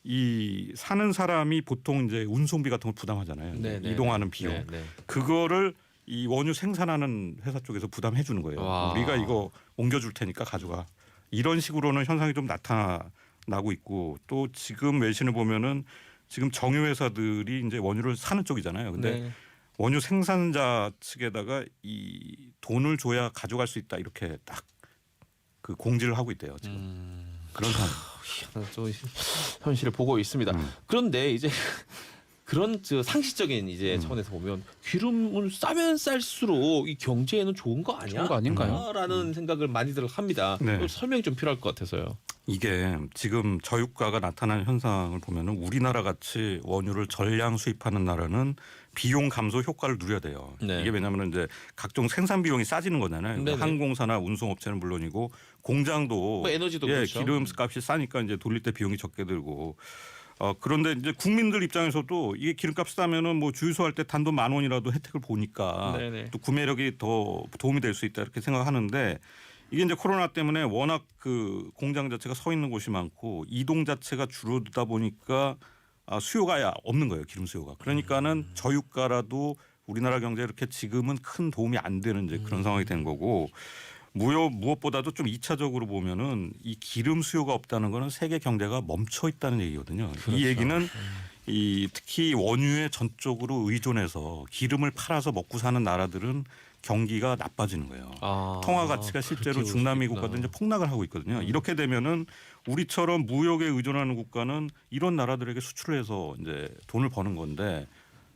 이 사는 사람이 보통 이제 운송비 같은 걸 부담하잖아요. 네네. 이동하는 비용. 네네. 그거를 이 원유 생산하는 회사 쪽에서 부담해 주는 거예요. 와. 우리가 이거 옮겨줄 테니까 가져가. 이런 식으로는 현상이 좀 나타나고 있고 또 지금 외신을 보면은 지금 정유 회사들이 이제 원유를 사는 쪽이잖아요. 근데 네. 원유 생산자 측에다가 이 돈을 줘야 가져갈 수 있다 이렇게 딱 그 공지를 하고 있대요. 지금 그런 상황. 희한한 또 현실을 보고 있습니다. 그런데 이제 그런 상식적인 이제 차원에서 보면 기름을 싸면 쌀수록 이 경제에는 좋은 거 아니야? 좋은 거 아닌가요? 라는 생각을 많이들 합니다. 네. 설명이 좀 필요할 것 같아서요. 이게 지금 저유가가 나타나는 현상을 보면은 우리나라 같이 원유를 전량 수입하는 나라는 비용 감소 효과를 누려야 돼요. 네. 이게 왜냐하면 이제 각종 생산 비용이 싸지는 거잖아요. 네네. 항공사나 운송업체는 물론이고 공장도 뭐 에너지도 그렇죠. 기름값이 싸니까 이제 돌릴 때 비용이 적게 들고. 그런데 이제 국민들 입장에서도 이게 기름값 싸면은 뭐 주유소 할 때 단돈 10,000원이라도 혜택을 보니까 네네. 또 구매력이 더 도움이 될 수 있다 이렇게 생각하는데 이게 이제 코로나 때문에 워낙 그 공장 자체가 서 있는 곳이 많고 이동 자체가 줄어들다 보니까 수요가 없는 거예요. 기름 수요가. 그러니까는 저유가라도 우리나라 경제에 이렇게 지금은 큰 도움이 안 되는 이제 그런 상황이 된 거고 무엇보다도 좀 2차적으로 보면은 이 기름 수요가 없다는 거는 세계 경제가 멈춰 있다는 얘기거든요. 이 얘기는 특히 원유에 전적으로 의존해서 기름을 팔아서 먹고 사는 나라들은 경기가 나빠지는 거예요. 통화 가치가 실제로 그렇게 중남미 볼 수 있구나. 국가도 이제 폭락을 하고 있거든요. 이렇게 되면은 우리처럼 무역에 의존하는 국가는 이런 나라들에게 수출을 해서 이제 돈을 버는 건데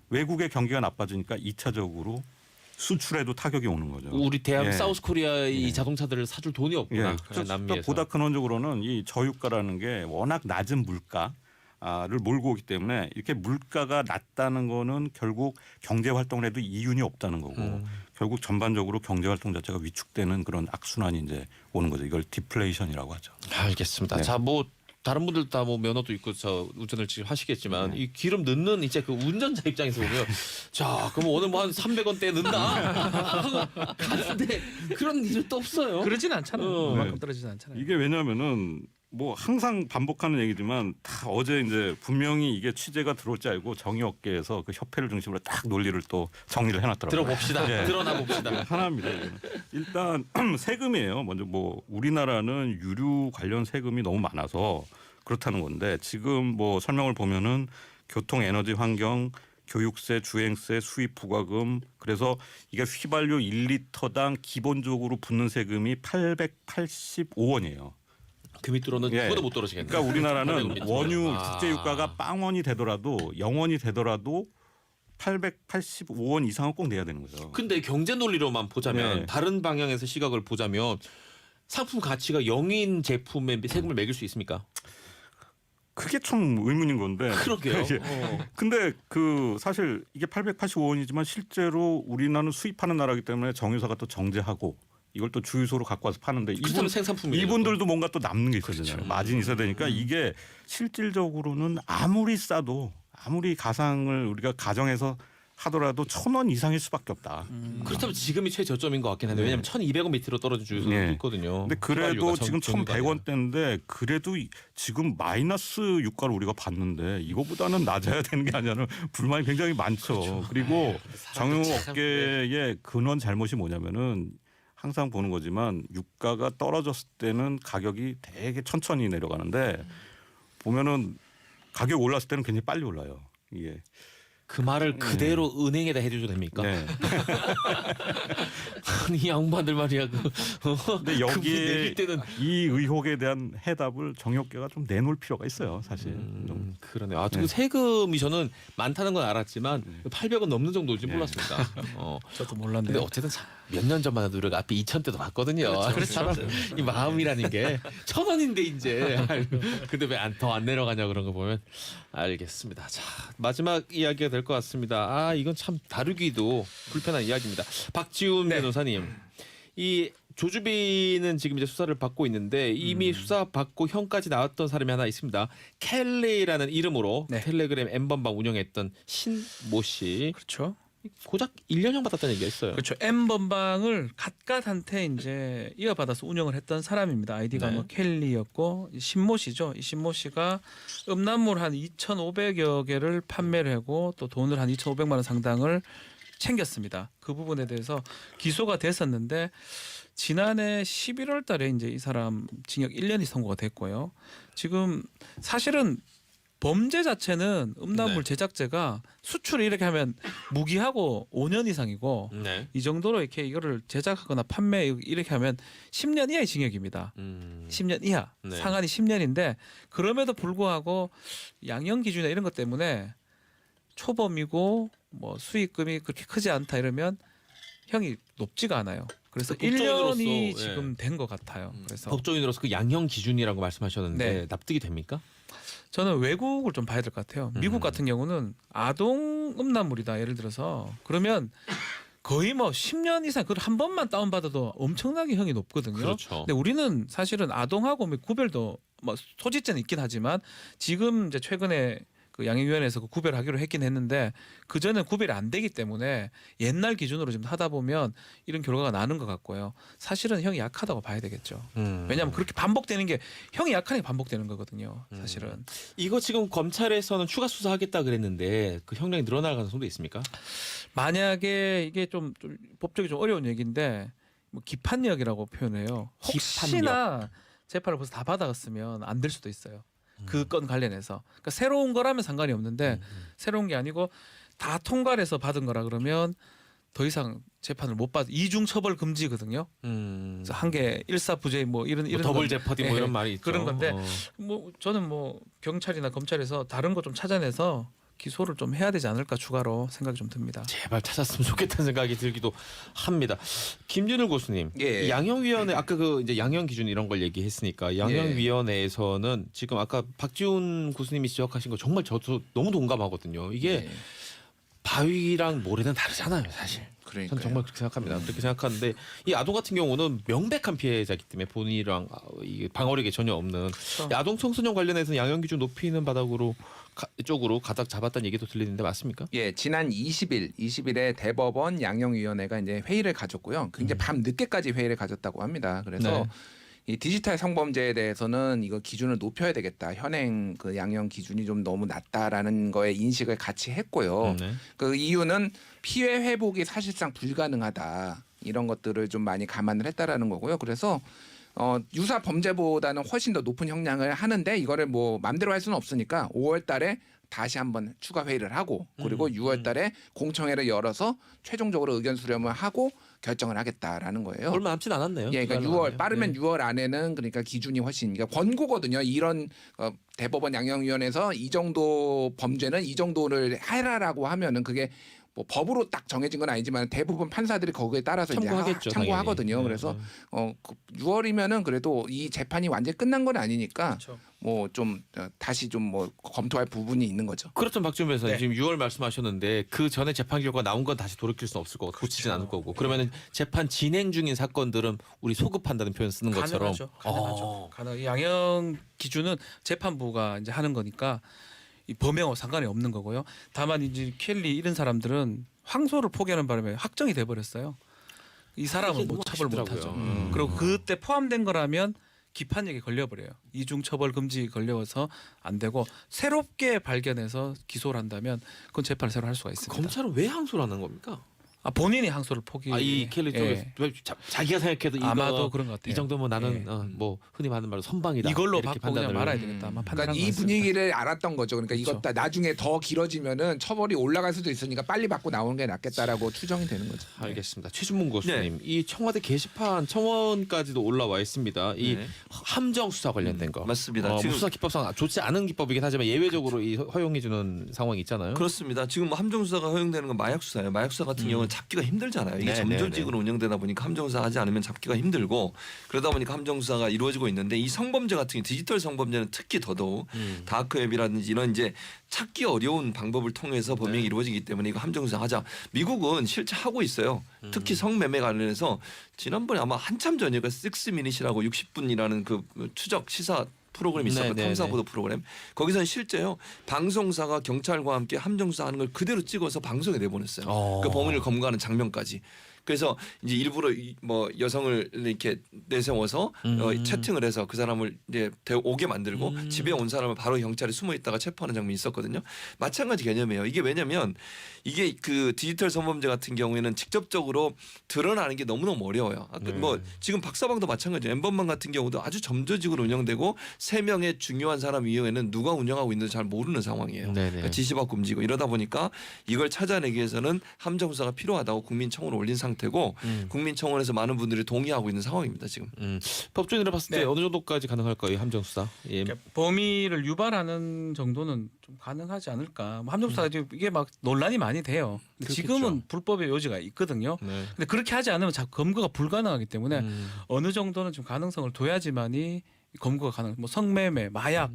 외국의 경기가 나빠지니까 2차적으로 수출에도 타격이 오는 거죠. 우리 대한민국 예. 사우스코리아의 이 자동차들을 사줄 돈이 없구나. 예. 남미에서. 그러니까 보다 근원적으로는 이 저유가라는 게 워낙 낮은 물가를 몰고 오기 때문에 이렇게 물가가 낮다는 거는 결국 경제 활동을 해도 이윤이 없다는 거고 결국 전반적으로 경제 활동 자체가 위축되는 그런 악순환이 이제 오는 거죠. 이걸 디플레이션이라고 하죠. 알겠습니다. 네. 자, 뭐 다른 분들 다 뭐 면허도 있고 저 운전을 지금 하시겠지만 이 기름 넣는 이제 그 운전자 입장에서 보면 자, 그럼 오늘 뭐 한 300원대 넣나 하고 가는데 그런 일은 또 없어요. 그러진 않잖아요. 네. 그만큼 떨어지진 않잖아요. 이게 왜냐하면은 뭐 항상 반복하는 얘기지만 다 어제 이제 분명히 이게 취재가 들어올 줄 알고 정유업계에서 그 협회를 중심으로 딱 논리를 또 정리를 해놨더라고요. 들어봅시다. 예. 드러나 봅시다. 하나입니다. 이거는. 일단 세금이에요. 먼저 뭐 우리나라는 유류 관련 세금이 너무 많아서 그렇다는 건데 지금 뭐 설명을 보면은 교통, 에너지, 환경, 교육세, 주행세, 수입 부과금 그래서 이게 휘발유 1리터당 기본적으로 붙는 세금이 885원이에요. 그 밑으로는 예. 그것도 못 떨어지겠네. 그러니까 우리나라는 800 원유 아. 국제유가가 빵원이 되더라도 0원이 되더라도 885원 이상은 꼭 내야 되는 거죠. 근데 경제 논리로만 보자면 네. 다른 방향에서 시각을 보자면 상품 가치가 0인 제품에 세금을 매길 수 있습니까? 그게 참 의문인 건데. 그러게요. 그게. 근데 그 사실 이게 885원이지만 실제로 우리나라는 수입하는 나라이기 때문에 정유사가 또 정제하고 이걸 또 주유소로 갖고 와서 파는데 그렇다면 생산품이에요. 이분들도 뭔가 또 남는 게 있어야 되잖아요. 그렇죠. 마진이 있어야 되니까 이게 실질적으로는 아무리 싸도 아무리 가상을 우리가 가정해서 하더라도 1,000원 이상일 수밖에 없다. 그렇다면 지금이 최저점인 것 같긴 한데 왜냐하면 1,200원 밑으로 떨어진 주유소도 네. 있거든요. 근데 그래도 휘발유가 지금 정유가 아니라. 1,100원대인데 그래도 지금 마이너스 유가를 우리가 봤는데 이거보다는 낮아야 되는 게 아니냐는 불만이 굉장히 많죠. 그리고 정유업계의 근원 잘못이 뭐냐면은 항상 보는 거지만 유가가 떨어졌을 때는 가격이 되게 천천히 내려가는데 보면은 가격 올랐을 때는 굉장히 빨리 올라요. 이게. 그 말을 그대로 은행에다 해줘도 됩니까? 네. 아니 이 양반들 말이야. 근데 여기에 내릴 때는 이 의혹에 대한 해답을 정유업계가 좀 내놓을 필요가 있어요. 사실. 좀. 그러네요. 아, 그 네. 세금이 저는 많다는 건 알았지만 800원 넘는 정도인지 몰랐습니다. 저도 몰랐네요. 근데 어쨌든 참 몇 년 전만 해도 우리가 앞에 2,000대도 봤거든요. 사람 이 마음이라는 게 1,000원인데 이제 근데 왜 더 안 내려가냐 그런 거 보면 알겠습니다. 자 마지막 이야기가 될 것 같습니다. 아 이건 참 다루기도 불편한 이야기입니다. 박지훈 변호사님, 이 조주빈은 지금 이제 수사를 받고 있는데 이미 수사 받고 형까지 나왔던 사람이 하나 있습니다. 켈리라는 이름으로 네. 텔레그램 M번방 운영했던 신모 씨. 그렇죠. 고작 1년형 받았다는 얘기가 있어요. 그렇죠. M번방을 각각한테 이제 이어받아서 운영을 했던 사람입니다. 아이디가 네. 뭐 켈리였고 신모 씨죠. 이 신모 씨가 음란물 한 2,500여 개를 판매를 하고 또 돈을 한 2,500만 원 상당을 챙겼습니다. 그 부분에 대해서 기소가 됐었는데 지난해 11월 달에 이제 이 사람 징역 1년이 선고가 됐고요. 지금 사실은 범죄 자체는 음란물 네. 제작제가 수출을 이렇게 하면 무기하고 5년 이상이고 네. 이 정도로 이렇게 이거를 제작하거나 판매 이렇게 하면 10년 이하의 징역입니다. 10년 이하 네. 상한이 10년인데 그럼에도 불구하고 양형 기준이나 이런 것 때문에 초범이고 뭐 수익금이 그렇게 크지 않다 이러면 형이 높지가 않아요. 그래서 그 법조인으로서, 1년이 예. 지금 된 것 같아요. 그래서 법조인으로서 그 양형 기준이라고 말씀하셨는데 네. 납득이 됩니까? 저는 외국을 좀 봐야 될 것 같아요. 미국 같은 경우는 아동 음란물이다 예를 들어서 그러면 거의 뭐 10년 이상 그걸 한 번만 다운받아도 엄청나게 형이 높거든요. 그렇죠. 근데 우리는 사실은 아동하고 뭐 구별도 뭐 소지죄는 있긴 하지만 지금 이제 최근에 그 양형위원회에서 그 구별하기로 했긴 했는데 그 전에 구별이 안 되기 때문에 옛날 기준으로 지금 하다 보면 이런 결과가 나는 것 같고요. 사실은 형이 약하다고 봐야 되겠죠. 왜냐하면 그렇게 반복되는 게 형이 약하니까 반복되는 거거든요. 사실은. 이거 지금 검찰에서는 추가 수사하겠다 그랬는데 그 형량이 늘어날 가능성도 있습니까? 만약에 이게 좀 법적이 좀 어려운 얘기인데 뭐 기판력이라고 표현해요. 혹시나 재판을 벌써 다 받아갔으면 안 될 수도 있어요. 그 건 관련해서. 그러니까 새로운 거라면 상관이 없는데 새로운 게 아니고 다 통과를 해서 받은 거라 그러면 더 이상 재판을 못 받. 이중 처벌 금지거든요. 그래서 한개 일사부재 뭐 이런 더블 건- 제퍼디 뭐 예, 이런 말이 있죠. 그런 건데 뭐 저는 뭐 경찰이나 검찰에서 다른 거 좀 찾아내서 기소를 좀 해야 되지 않을까 추가로 생각이 좀 듭니다. 제발 찾았으면 좋겠다는 생각이 들기도 합니다. 김준일 교수님, 예. 이 양형위원회 아까 그 이제 양형 기준 이런 걸 얘기했으니까 양형위원회에서는 지금 아까 박지훈 교수님이 지적하신 거 정말 저도 너무 동감하거든요. 이게 예. 바위랑 모래는 다르잖아요, 사실. 그러니까요. 저는 정말 그렇게 생각합니다. 그렇게 생각하는데 이 아동 같은 경우는 명백한 피해자이기 때문에 본인이랑 이 방어력이 전혀 없는 이 아동 청소년 관련해서는 양형 기준 높이는 바닥으로 쪽으로 가닥 잡았다는 얘기도 들리는데 맞습니까? 예, 지난 20일에 대법원 양형위원회가 이제 회의를 가졌고요. 굉장히 밤 늦게까지 회의를 가졌다고 합니다. 그래서 네. 이 디지털 성범죄에 대해서는 이거 기준을 높여야 되겠다. 현행 그 양형 기준이 좀 너무 낮다라는 거에 인식을 같이 했고요. 네. 그 이유는 피해 회복이 사실상 불가능하다. 이런 것들을 좀 많이 감안을 했다라는 거고요. 그래서 유사 범죄보다는 훨씬 더 높은 형량을 하는데 이거를 뭐 마음대로 할 수는 없으니까 5월 달에 다시 한번 추가 회의를 하고 그리고 6월 달에 공청회를 열어서 최종적으로 의견 수렴을 하고 결정을 하겠다라는 거예요. 얼마 남진 않았네요. 예, 그러니까 기간은 6월 많네요. 빠르면 네. 6월 안에는 그러니까 기준이 훨씬 그러니까 권고거든요. 이런 대법원 양형위원회에서 이 정도 범죄는 이 정도를 해라라고 하면은 그게 뭐 법으로 딱 정해진 건 아니지만 대부분 판사들이 거기에 따라서 참고하겠죠, 이제 참고하거든요. 당연히. 그래서 6월이면은 그래도 이 재판이 완전히 끝난 건 아니니까 그렇죠. 뭐 좀 다시 좀 뭐 검토할 부분이 있는 거죠. 그렇죠, 박지훈 변호사님. 네. 지금 6월 말씀하셨는데 그 전에 재판 결과 나온 건 다시 돌이킬 수는 없을 거고 고치진 않을 거고. 그러면은 재판 진행 중인 사건들은 우리 소급한다는 표현 쓰는 것처럼. 가능하죠. 가능. 양형 기준은 재판부가 이제 하는 거니까 이 범행과 상관이 없는 거고요. 다만 이제 켈리 이런 사람들은 항소를 포기하는 바람에 확정이 돼 버렸어요. 이 사람은 이게 뭐 너무 처벌 못 아쉽더라고요. 하죠. 그리고 그때 포함된 거라면 기판력이 걸려버려요. 이중 처벌 금지 걸려서 안 되고 새롭게 발견해서 기소를 한다면 그건 재판을 새로 할 수가 있습니다. 검찰은 왜 항소를 하는 겁니까? 본인이 항소를 포기. 이 켈리 쪽에서 왜 자기가 생각해도 이거 아마도 그런 것 같아요. 이 정도면 나는 예. 뭐 흔히 하는 말로 선방이다. 이걸로 이렇게 받고 그냥 판단을- 말아야 되겠다. 아마 판단한 그러니까 이 것 같습니다. 분위기를 알았던 거죠. 그러니까 그렇죠. 이것 나중에 더 길어지면은 처벌이 올라갈 수도 있으니까 빨리 받고 나오는 게 낫겠다라고 추정이 되는 거죠. 알겠습니다. 최준문 교수님, 이 청와대 게시판 청원까지도 올라와 있습니다. 이 네. 함정 수사 관련된 거. 맞습니다. 지금 수사 기법상 좋지 않은 기법이긴 하지만 예외적으로 이 허용해 주는 상황이 있잖아요. 그렇습니다. 지금 뭐 함정 수사가 허용되는 건 마약 수사예요. 마약 수사 같은 경우는 잡기가 힘들잖아요. 이게 네, 점조직으로 운영되다 보니까 함정수사 하지 않으면 잡기가 힘들고 그러다 보니까 함정수사가 이루어지고 있는데 이 성범죄 같은 경우 디지털 성범죄는 특히 더더욱 다크웹이라든지 이런 이제 찾기 어려운 방법을 통해서 범행이 이루어지기 때문에 이거 함정수사 하자. 미국은 실제 하고 있어요. 특히 성매매 관련해서 지난번에 아마 한참 전이니까 6미닛이라고 60분이라는 그 추적 시사 프로그램이 있었고 탐사보도 프로그램 거기서는 실제요 방송사가 경찰과 함께 함정수사하는 걸 그대로 찍어서 방송에 내보냈어요. 그 범인을 검거하는 장면까지. 그래서 이제 일부러 뭐 여성을 이렇게 내세워서 채팅을 해서 그 사람을 이제 오게 만들고 집에 온 사람을 바로 경찰에 숨어 있다가 체포하는 장면이 있었거든요. 마찬가지 개념이에요. 이게 왜냐면 이게 그 디지털 성범죄 같은 경우에는 직접적으로 드러나는 게 너무너무 어려워요. 뭐 지금 박사방도 마찬가지예요. 엠번방 같은 경우도 아주 점조직으로 운영되고 3명의 중요한 사람 이후에는 누가 운영하고 있는지 잘 모르는 상황이에요. 그러니까 지시받고 움직이고 이러다 보니까 이걸 찾아내기 위해서는 함정수사가 필요하다고 국민청원을 올린 상태고 국민청원에서 많은 분들이 동의하고 있는 상황입니다. 지금. 법조인으로 봤을 때 어느 정도까지 가능할까요? 함정수사. 예. 그러니까 범위를 유발하는 정도는 좀 가능하지 않을까. 뭐 함정수사가 이게 막 논란이 많이 돼요. 근데 지금은 불법의 요지가 있거든요. 근데 그렇게 하지 않으면 자꾸 검거가 불가능하기 때문에 어느 정도는 좀 가능성을 둬야지만이 검거가 가능. 뭐 성매매, 마약,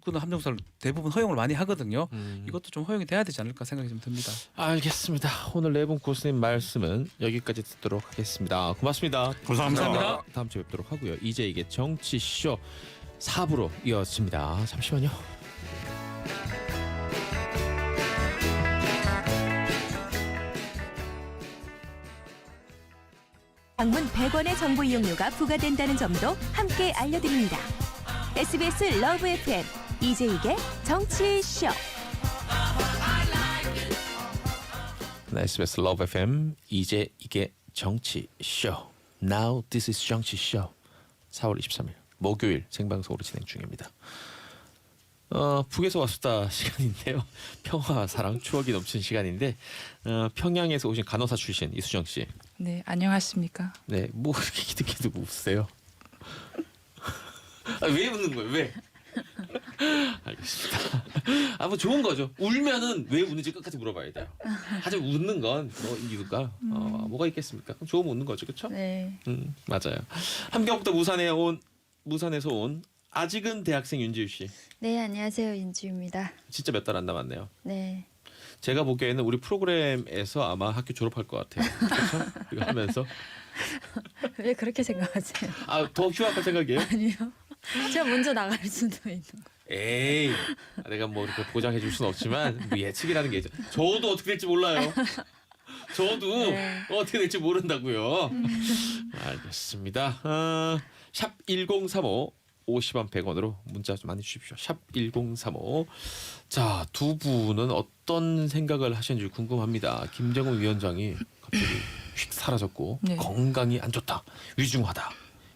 그는 함정수사를 대부분 허용을 많이 하거든요. 이것도 좀 허용이 돼야 되지 않을까 생각이 좀 듭니다. 알겠습니다. 오늘 네 분 교수님 말씀은 여기까지 듣도록 하겠습니다. 고맙습니다. 감사합니다. 다음 주에 뵙도록 하고요. 이제 이게 정치쇼 4부로 이어집니다. 잠시만요. 방문 100원의 정보 이용료가 부과된다는 점도 함께 알려드립니다. SBS 러브 FM 이재익의 정치쇼. 네, SBS 러브 FM 이제 이게 정치쇼. Now this is 정치쇼. 4월 23일 목요일 생방송으로 진행 중입니다. 북에서 왔수다 시간인데요. 평화, 사랑, 추억이 넘치는 시간인데 평양에서 오신 간호사 출신 이수정 씨. 네, 안녕하십니까? 네, 뭐 그렇게 기득기득 웃으세요? 왜 웃는 거예요? 왜? 알겠습니다. 뭐 좋은 거죠. 울면은 왜 우는지 끝까지 물어봐야 돼요. 하지만 웃는 건 뭐 이유가 뭐가 있겠습니까? 좋으면 웃는 거죠, 그렇죠? 네. 맞아요. 함경북도 무산에서 온 아직은 대학생 윤지우 씨. 네, 안녕하세요. 윤지우입니다. 진짜 몇 달 안 남았네요. 네. 제가 보기에는 우리 프로그램에서 아마 학교 졸업할 것 같아요. 그렇죠? 이거 하면서. 왜 그렇게 생각하세요? 더 휴학할 생각이에요? 아니요. 제가 먼저 나갈 수도 있는 거. 에이, 내가 뭐 이렇게 보장해 줄 수는 없지만 뭐 예측이라는 게 있죠. 저도 어떻게 될지 몰라요. 저도 어떻게 될지 모른다고요. 알겠습니다. 샵 1035 50원 100원으로 문자 좀 많이 주십시오. 샵 1035. 자, 두 분은 어떤 생각을 하셨는지 궁금합니다. 김정은 위원장이 갑자기 휙 사라졌고 건강이 안 좋다, 위중하다.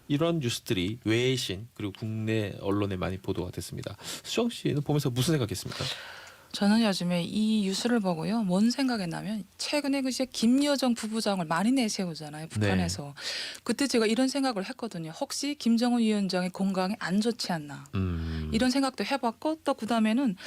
이런 뉴스들이 외신 그리고 국내 언론에 많이 보도가 됐습니다. 수정 씨는 보면서 무슨 생각했습니까? 저는 요즘에 이 뉴스를 보고요. 뭔 생각했냐면 최근에 그 이제 김여정 부부장을 많이 내세우잖아요. 북한에서. 그때 제가 이런 생각을 했거든요. 혹시 김정은 위원장의 건강이 안 좋지 않나. 이런 생각도 해봤고 또 그다음에는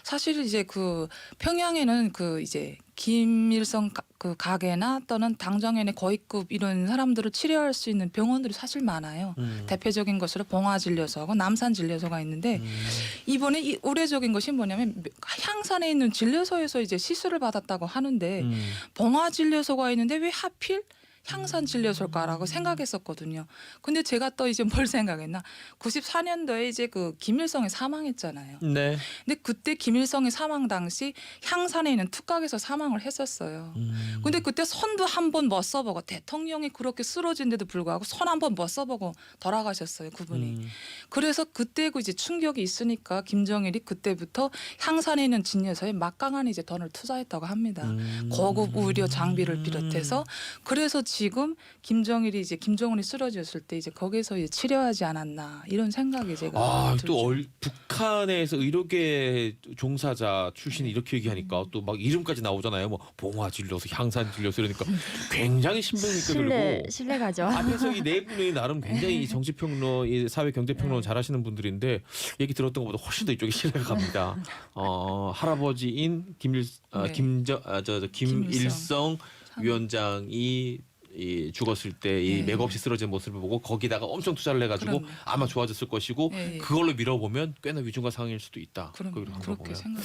사실 이제 그 평양에는 그 이제 김일성 그 가게나 또는 당정연의 거위급 이런 사람들을 치료할 수 있는 병원들이 사실 많아요. 대표적인 것으로 봉화진료소하고 남산진료소가 있는데 이번에 의례적인 것이 뭐냐면 향산에 있는 진료소에서 이제 시술을 받았다고 하는데 봉화진료소가 있는데 왜 하필 향산 진료소일까라고 생각했었거든요. 근데 제가 또 이제 뭘 생각했나? 94년도에 이제 그 김일성이 사망했잖아요. 네. 근데 그때 김일성이 사망 당시 향산에 있는 특각에서 사망을 했었어요. 근데 그때 손도 한 번 못 써보고 대통령이 그렇게 쓰러진데도 불구하고 손 한 번 못 써보고 돌아가셨어요, 그분이. 그래서 그때 그 이제 충격이 있으니까 김정일이 그때부터 향산에 있는 진료소에 막강한 이제 돈을 투자했다고 합니다. 고급 의료 장비를 비롯해서 그래서 지금 김정일이 이제 김정은이 쓰러졌을 때 이제 거기서 이제 치료하지 않았나 이런 생각이 제가 또 북한에서 의료계 종사자 출신이 이렇게 얘기하니까 또 막 이름까지 나오잖아요. 뭐 봉화진료소, 향산진료소 이러니까 굉장히 신빙있게 들고 신뢰가죠. 앞에서 이 네 분이 나름 굉장히 정치평론, 이 사회경제평론 잘하시는 분들인데 얘기 들었던 것보다 훨씬 더 이쪽에 신뢰가 갑니다. 할아버지인 김일성 위원장이 이 죽었을 때 이 네. 맥없이 쓰러진 모습을 보고 거기다가 엄청 투자를 해가지고 그럼요. 아마 좋아졌을 것이고 예, 예. 그걸로 밀어보면 꽤나 위중한 상황일 수도 있다. 그렇게 보면. 생각해요.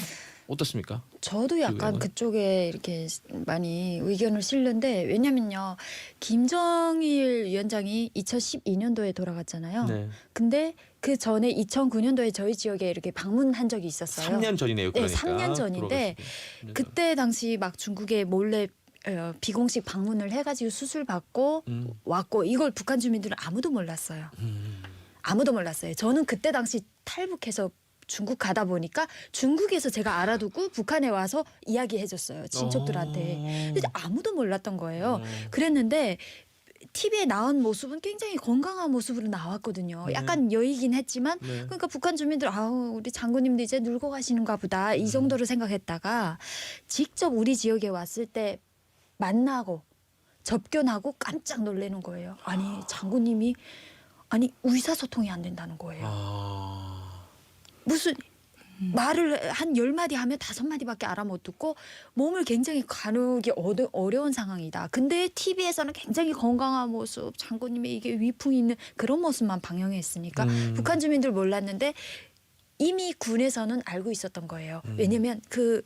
어떻습니까? 저도 약간 의견은? 그쪽에 이렇게 많이 의견을 실는데 왜냐면요 김정일 위원장이 2012년도에 돌아갔잖아요. 네. 근데 그 전에 2009년도에 저희 지역에 이렇게 방문한 적이 있었어요. 3년 전이네요. 네, 그러니까. 3년 전인데 돌아가시기. 그때 당시 막 중국에 몰래 비공식 방문을 해가지고 수술 받고 왔고 이걸 북한 주민들은 아무도 몰랐어요. 아무도 몰랐어요. 저는 그때 당시 탈북해서 중국 가다 보니까 중국에서 제가 알아두고 북한에 와서 이야기해줬어요. 친척들한테. 근데 아무도 몰랐던 거예요. 그랬는데 TV에 나온 모습은 굉장히 건강한 모습으로 나왔거든요. 약간 여이긴 했지만 네. 그러니까 북한 주민들 아우 우리 장군님도 이제 늙어 가시는가 보다 이 정도로 생각했다가 직접 우리 지역에 왔을 때 만나고 접견하고 깜짝 놀라는 거예요. 아니 장군님이 아니 의사소통이 안 된다는 거예요. 무슨 말을 한 10마디 하면 5마디밖에 알아 못 듣고 몸을 굉장히 가누기 어려운 상황이다. 근데 TV에서는 굉장히 건강한 모습, 장군님의 이게 위풍이 있는 그런 모습만 방영했으니까 북한 주민들 몰랐는데 이미 군에서는 알고 있었던 거예요. 왜냐면 그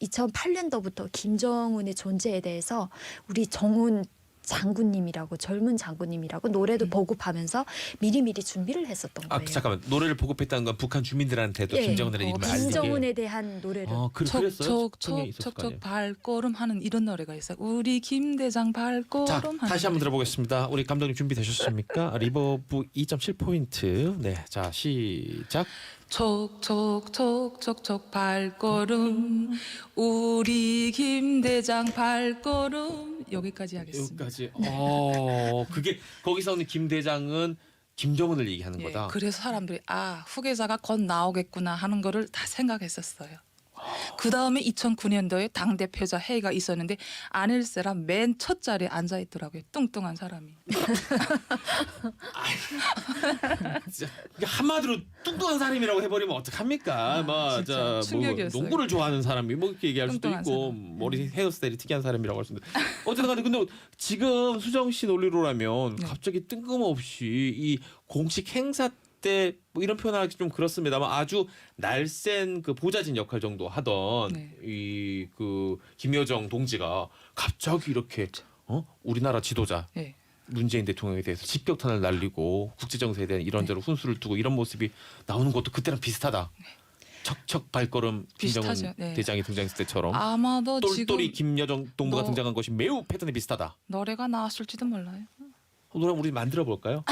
2008년도부터 김정은의 존재에 대해서 우리 정훈 장군님이라고 젊은 장군님이라고 노래도 보급하면서 미리미리 준비를 했었던 거예요. 잠깐만 노래를 보급했다는 건 북한 주민들한테도 예. 김정은의 이름을 알리게. 김정은에 대한 노래를. 그랬어요? 척척척척 발걸음 하는 이런 노래가 있어요. 우리 김 대장 발걸음 자, 하는 다시 한번 노래. 들어보겠습니다. 우리 감독님 준비되셨습니까? 리버브 2.7포인트. 네, 자 시작. 촉촉촉촉촉 발걸음 우리 김 대장 발걸음 여기까지 하겠습니다. 여기까지. 그게 거기서 는 김 대장은 김정은을 얘기하는 예, 거다. 그래서 사람들이 후계자가 곧 나오겠구나 하는 거를 다 생각했었어요. 그 다음에 2009년도에 당대표자 회의가 있었는데 안일세란 맨 첫 자리에 앉아 있더라고요. 뚱뚱한 사람이. 진짜 한마디로 뚱뚱한 사람이라고 해버리면 어떡합니까? 진짜 충격이었어요. 농구를 좋아하는 사람이 뭐 이렇게 얘기할 수도 뚱뚱한 있고 머리 헤어스타일이 특이한 사람이라고 할 수도 있는데 어쨌든 간에 근데 지금 수정 씨 논리로라면 갑자기 뜬금없이 이 공식 행사 때 뭐 이런 표현하기 좀 그렇습니다만 아주 날쌘 그 보좌진 역할 정도 하던 이 그 김여정 동지가 갑자기 이렇게 우리나라 지도자 문재인 대통령에 대해서 직격탄을 날리고 국제 정세에 대한 이런저런 훈수를 두고 이런 모습이 나오는 것도 그때랑 비슷하다. 척척 발걸음 김정은 비슷하죠. 네. 대장이 등장했을 때처럼 아마도 똘똘이 지금 김여정 동무가 등장한 것이 매우 패턴이 비슷하다. 노래가 나왔을지도 몰라요. 노래 우리 만들어 볼까요?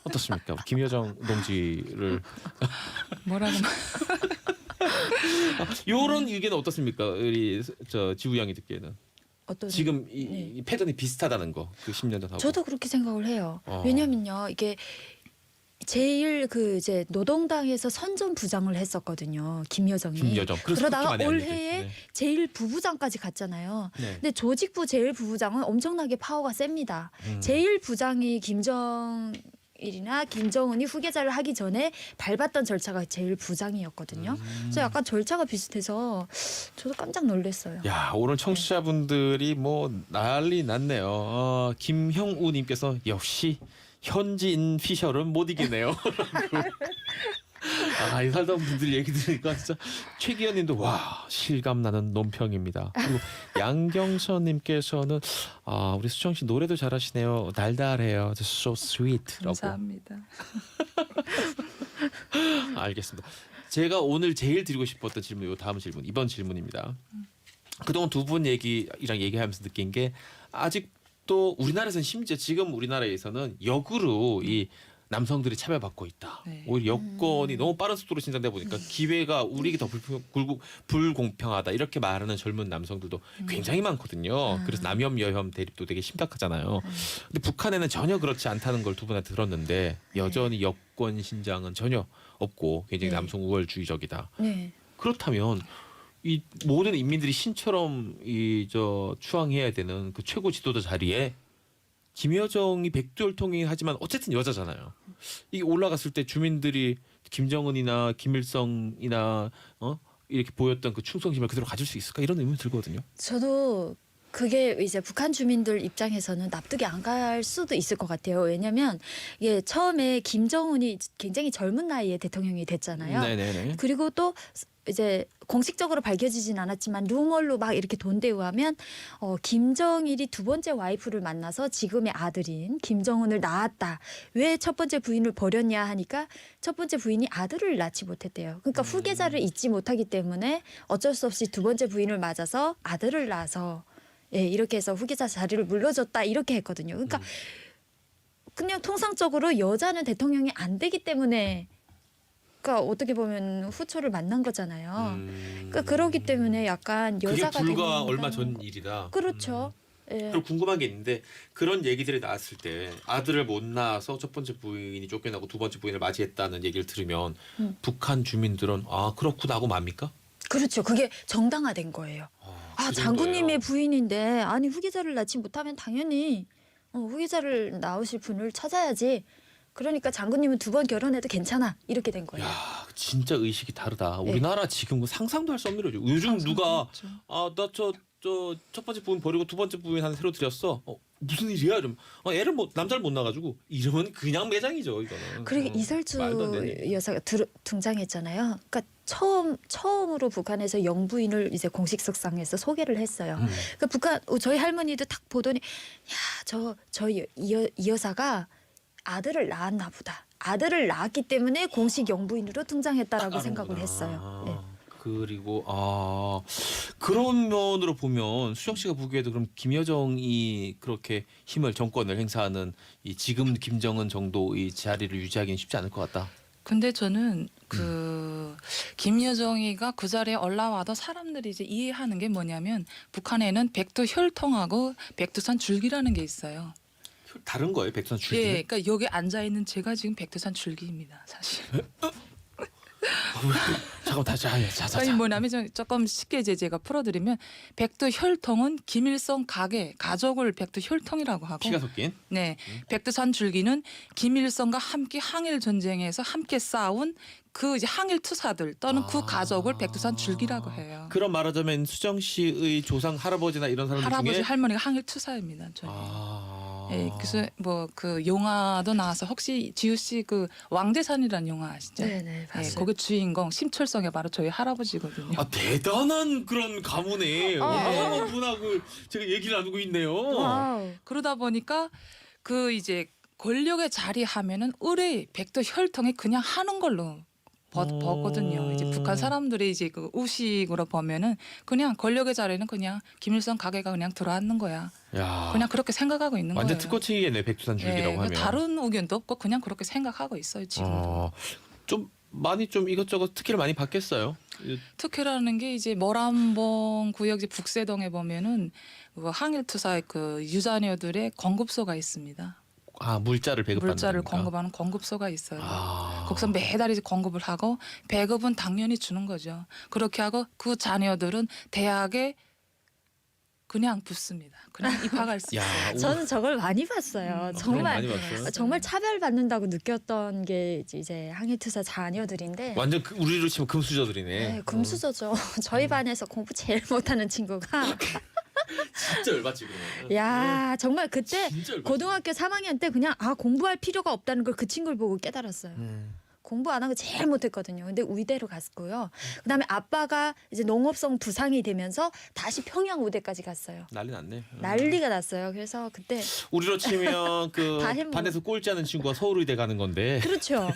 어떻습니까? 우리 김여정 동지를 뭐라고 이런 의견은 어떻습니까? 우리 저 지우 양이 듣기에는 어떤 지금 이 패턴이 비슷하다는 거 그 10년 전하고. 저도 그렇게 생각을 해요. 왜냐면요 이게 제일 그 이제 노동당에서 선전 부장을 했었거든요. 김여정이. 그러다가 올해에 제일 부부장까지 갔잖아요. 근데 조직부 제일 부부장은 엄청나게 파워가 셉니다. 제일 부장이 김정일이나 김정은이 후계자를 하기 전에 밟았던 절차가 제일 부장이었거든요. 그래서 약간 절차가 비슷해서 저도 깜짝 놀랐어요. 야 오늘 청취자분들이 뭐 난리 났네요. 김형우님께서 역시 현지인 피셜은 못 이기네요. 이 살다 온 분들 얘기 들으니까 진짜 최기현님도 와 실감나는 논평입니다. 그리고 양경선님께서는 우리 수정 씨 노래도 잘하시네요. 달달해요. So sweet라고. 감사합니다. 알겠습니다. 제가 오늘 제일 드리고 싶었던 질문, 요 다음 질문, 이번 질문입니다. 그동안 두 분 얘기랑 얘기하면서 느낀 게 아직 또 우리나라에서는 심지어 지금 우리나라에서는 역으로 이 남성들이 차별받고 있다. 오히려 여건이 너무 빠른 속도로 진전되다 보니까 기회가 우리에게 더 불공평하다 이렇게 말하는 젊은 남성들도 굉장히 많거든요. 그래서 남혐 여혐 대립도 되게 심각하잖아요. 근데 북한에는 전혀 그렇지 않다는 걸 두 분한테 들었는데 여전히 여권 신장은 전혀 없고 굉장히 남성 우월주의적이다. 그렇다면 이 모든 인민들이 신처럼 추앙해야 되는 그 최고 지도자 자리에 김여정이 백두혈통이긴 하지만 어쨌든 여자잖아요. 이게 올라갔을 때 주민들이 김정은이나 김일성이나 이렇게 보였던 그 충성심을 그대로 가질 수 있을까 이런 의문이 들거든요. 저도 그게 이제 북한 주민들 입장에서는 납득이 안 갈 수도 있을 것 같아요. 왜냐하면 이게 처음에 김정은이 굉장히 젊은 나이에 대통령이 됐잖아요. 네네네. 그리고 또 이제 공식적으로 밝혀지진 않았지만 루머로 막 이렇게 돈대우하면 김정일이 두 번째 와이프를 만나서 지금의 아들인 김정은을 낳았다. 왜 첫 번째 부인을 버렸냐 하니까 첫 번째 부인이 아들을 낳지 못했대요. 그러니까 후계자를 잊지 못하기 때문에 어쩔 수 없이 두 번째 부인을 맞아서 아들을 낳아서 예, 이렇게 해서 후계자 자리를 물러줬다 이렇게 했거든요. 그러니까 그냥 통상적으로 여자는 대통령이 안 되기 때문에 그러니까 어떻게 보면 후초를 만난 거잖아요. 그러니까 그러기 때문에 약간 여자가 그게 불과 되는 얼마 건가요? 전 일이다. 그렇죠. 예. 그리고 궁금한 게 있는데 그런 얘기들이 나왔을 때 아들을 못 낳아서 첫 번째 부인이 쫓겨나고 두 번째 부인을 맞이했다는 얘기를 들으면 북한 주민들은 아 그렇구나 하고 맙니까? 그렇죠. 그게 정당화된 거예요. 그 장군님의 정도예요? 부인인데 아니 후계자를 낳지 못하면 당연히 후계자를 낳으실 분을 찾아야지. 그러니까 장군님은 두 번 결혼해도 괜찮아 이렇게 된 거예요. 야 진짜 의식이 다르다. 우리나라 지금 상상도 할 수 없는 일이죠. 요즘 누가 아 나 저 첫 번째 부인 버리고 두 번째 부인 하나 새로 들였어. 무슨 일이야? 이러면 애를 남자를 못 낳아가지고 이러면 그냥 매장이죠 이거는. 그리고 이설주 말도 안 되는 얘기. 여사가 등장했잖아요. 그러니까 처음으로 북한에서 영부인을 이제 공식석상에서 소개를 했어요. 그러니까 북한 저희 할머니도 딱 보더니 야 이 여사가 아들을 낳았나 보다. 아들을 낳았기 때문에 공식 영부인으로 등장했다라고 생각을 했어요. 네. 그리고 그런 면으로 보면 수정 씨가 보기에도 그럼 김여정이 그렇게 힘을 정권을 행사하는 이 지금 김정은 정도의 자리를 유지하기는 쉽지 않을 것 같다. 근데 저는 그 김여정이가 그 자리에 올라와도 사람들이 이제 이해하는 게 뭐냐면 북한에는 백두 혈통하고 백두산 줄기라는 게 있어요. 다른 거예요, 백두산 줄기? 예, 그러니까 여기 앉아 있는 제가 지금 백두산 줄기입니다, 사실. 잠깐 다시 자자. 아니 뭐냐면 조금 쉽게 이제 제가 풀어드리면 백두 혈통은 김일성 가족을 백두 혈통이라고 하고 피가 섞인? 네, 백두산 줄기는 김일성과 함께 항일 전쟁에서 함께 싸운 그 이제 항일 투사들 또는 그 가족을 백두산 줄기라고 해요. 그럼 말하자면 수정 씨의 조상 할아버지나 이런 사람들 할아버지 중에 할머니가 항일 투사입니다. 저희. 예, 그래서 뭐 그 영화도 나와서 혹시 지우 씨 그 왕대산이라는 영화 아시죠? 네네 봤어요. 예, 거기 주인공 심철성이 바로 저희 할아버지거든요. 대단한 그런 가문에 분하고 제가 얘기를 나누고 있네요. 그러다 보니까 그 이제 권력의 자리 하면은 의뢰 백두 혈통이 그냥 하는 걸로 보거든요. 이제 북한 사람들이 이제 그 우식으로 보면은 그냥 권력의 자리는 그냥 김일성 가게가 그냥 들어앉는 거야. 야, 그냥 그렇게 생각하고 있는 완전 거예요. 특고치기겠네 백두산 줄기라고 예, 하면. 다른 의견도 없고 그냥 그렇게 생각하고 있어요 지금. 좀 많이 좀 이것저것 특혜를 많이 받겠어요. 특혜라는 게 이제 모란봉 구역 이제 북새동에 보면은 그 항일투사의 그 유자녀들의 공급소가 있습니다. 물자를 배급받는 물자를 겁니까? 공급하는 공급소가 있어요. 거기서 매달 이제 공급을 하고 배급은 당연히 주는 거죠. 그렇게 하고 그 자녀들은 대학에 그냥 붙습니다. 그냥 입학할 수 있어요. 저는 저걸 많이 봤어요. 정말 많이 봤어요? 정말 차별받는다고 느꼈던 게 이제 항해투사 자녀들인데 완전 우리로 치면 금수저들이네. 네, 금수저죠. 저희 반에서 공부 제일 못하는 친구가 진짜 열받지 그러면. 야 정말 그때 진짜 열받지. 고등학교 3학년 때 그냥 공부할 필요가 없다는 걸 그 친구를 보고 깨달았어요. 공부 안 하고 제일 못했거든요. 근데 의대로 갔고요. 그다음에 아빠가 이제 농업성 부상이 되면서 다시 평양 의대까지 갔어요. 난리 났네. 난리가 났어요. 그래서 그때 우리로 치면 그 다 해먹어. 반에서 꼴찌하는 친구가 서울의대 가는 건데. 그렇죠.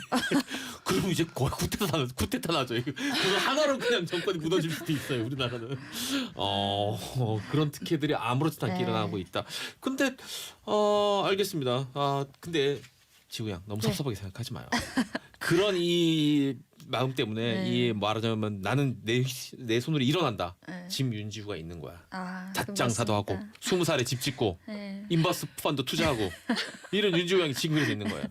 그럼 이제 거의 쿠데타 나죠. 그거 하나로 그냥 정권이 무너질 수도 있어요. 우리나라는. 그런 특혜들이 아무렇지도 않게 네. 일어나고 있다. 근데 알겠습니다. 근데 지우양 너무 섭섭하게 생각하지 마요. 그런 이 마음 때문에 이 말하자면 나는 내 손으로 일어난다. 짐윤지우가 있는 거야. 잣장사도 하고 20살에 집 짓고 인버스 펀드 투자하고 이런 윤지우 양이 지금 그래서 있는 거예요.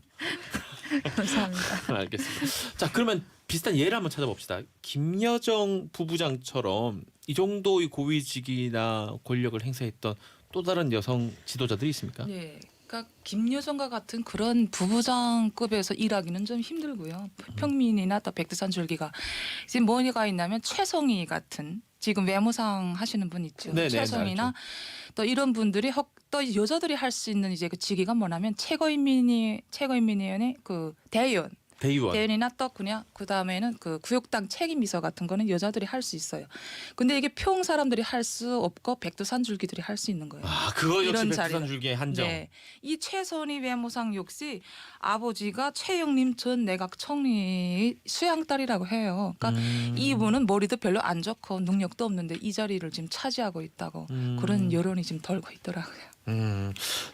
감사합니다. 알겠습니다. 자 그러면 비슷한 예를 한번 찾아봅시다. 김여정 부부장처럼 이 정도의 고위직이나 권력을 행사했던 또 다른 여성 지도자들이 있습니까? 네. 그러니까 김여정과 같은 그런 부부장급에서 일하기는 좀 힘들고요. 평민이나 또 백두산 줄기가 이제 뭐가 있냐면 최성희 같은 지금 외모상 하시는 분 있죠. 네네, 최성이나 또 이런 분들이 또 여자들이 할 수 있는 이제 그 직위가 뭐냐면 최고인민위원회 그 대의원. 대의원. 대의원이나 또 그냥 그 다음에는 그 구역당 책임비서 같은 거는 여자들이 할 수 있어요. 근데 이게 평 사람들이 할 수 없고 백두산 줄기들이 할 수 있는 거예요. 아, 그거 역시 이런 백두산 자리가. 줄기의 한정. 네. 이 최선희 외모상 역시 아버지가 최영림 전 내각 총리 수양딸이라고 해요. 그러니까 이분은 머리도 별로 안 좋고 능력도 없는데 이 자리를 지금 차지하고 있다고 그런 여론이 지금 돌고 있더라고요.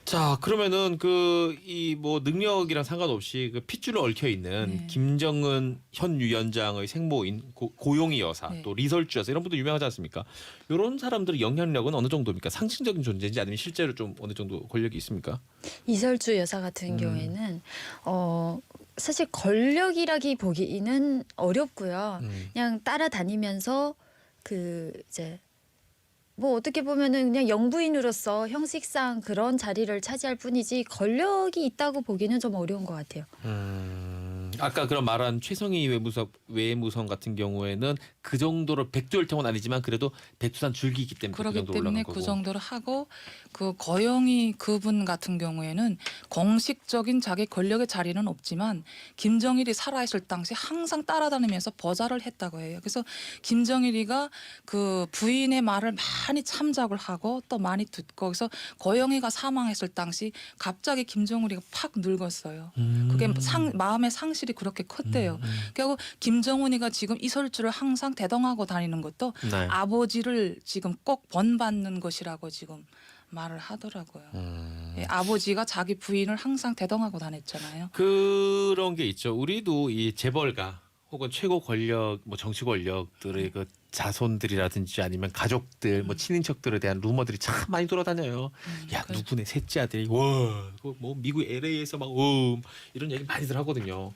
자, 그러면은 그 이 뭐 능력이랑 상관없이 그 핏줄을 얽혀 있는 네. 김정은 현 위원장의 생모인 고용희 여사, 네. 또 리설주 여사 이런 분들 유명하지 않습니까? 이런 사람들의 영향력은 어느 정도입니까? 상징적인 존재인지 아니면 실제로 좀 어느 정도 권력이 있습니까? 이설주 여사 같은 경우에는 사실 권력이라기 보기는 어렵고요. 그냥 따라다니면서 그 이제 뭐 어떻게 보면은 그냥 영부인으로서 형식상 그런 자리를 차지할 뿐이지 권력이 있다고 보기는 좀 어려운 것 같아요. 아까 그런 말한 최성희 외무성 같은 경우에는 그 정도로 백두혈통은 아니지만 그래도 백두산 줄기이기 때문에 그 그렇기 정도로 때문에 올라간 거고. 그 정도로 하고 그 고영희 그분 같은 경우에는 공식적인 자기 권력의 자리는 없지만 김정일이 살아있을 당시 항상 따라다니면서 보좌를 했다고 해요. 그래서 김정일이가 그 부인의 말을 많이 참작을 하고 또 많이 듣고 그래서 고영희가 사망했을 당시 갑자기 김정일이가 팍 늙었어요. 그게 마음의 상실이 그렇게 컸대요. 결국 김정은이가 지금 이설주를 항상 대동하고 다니는 것도 네. 아버지를 지금 꼭 본받는 것이라고 지금 말을 하더라고요. 예, 아버지가 자기 부인을 항상 대동하고 다녔잖아요. 그런 게 있죠. 우리도 이 재벌가 혹은 최고 권력, 뭐 정치 권력들의 그 자손들이라든지 아니면 가족들, 뭐 친인척들에 대한 루머들이 참 많이 돌아다녀요. 야, 누구네 셋째 아들이 뭐 미국 LA에서 막 이런 얘기 많이들 하거든요.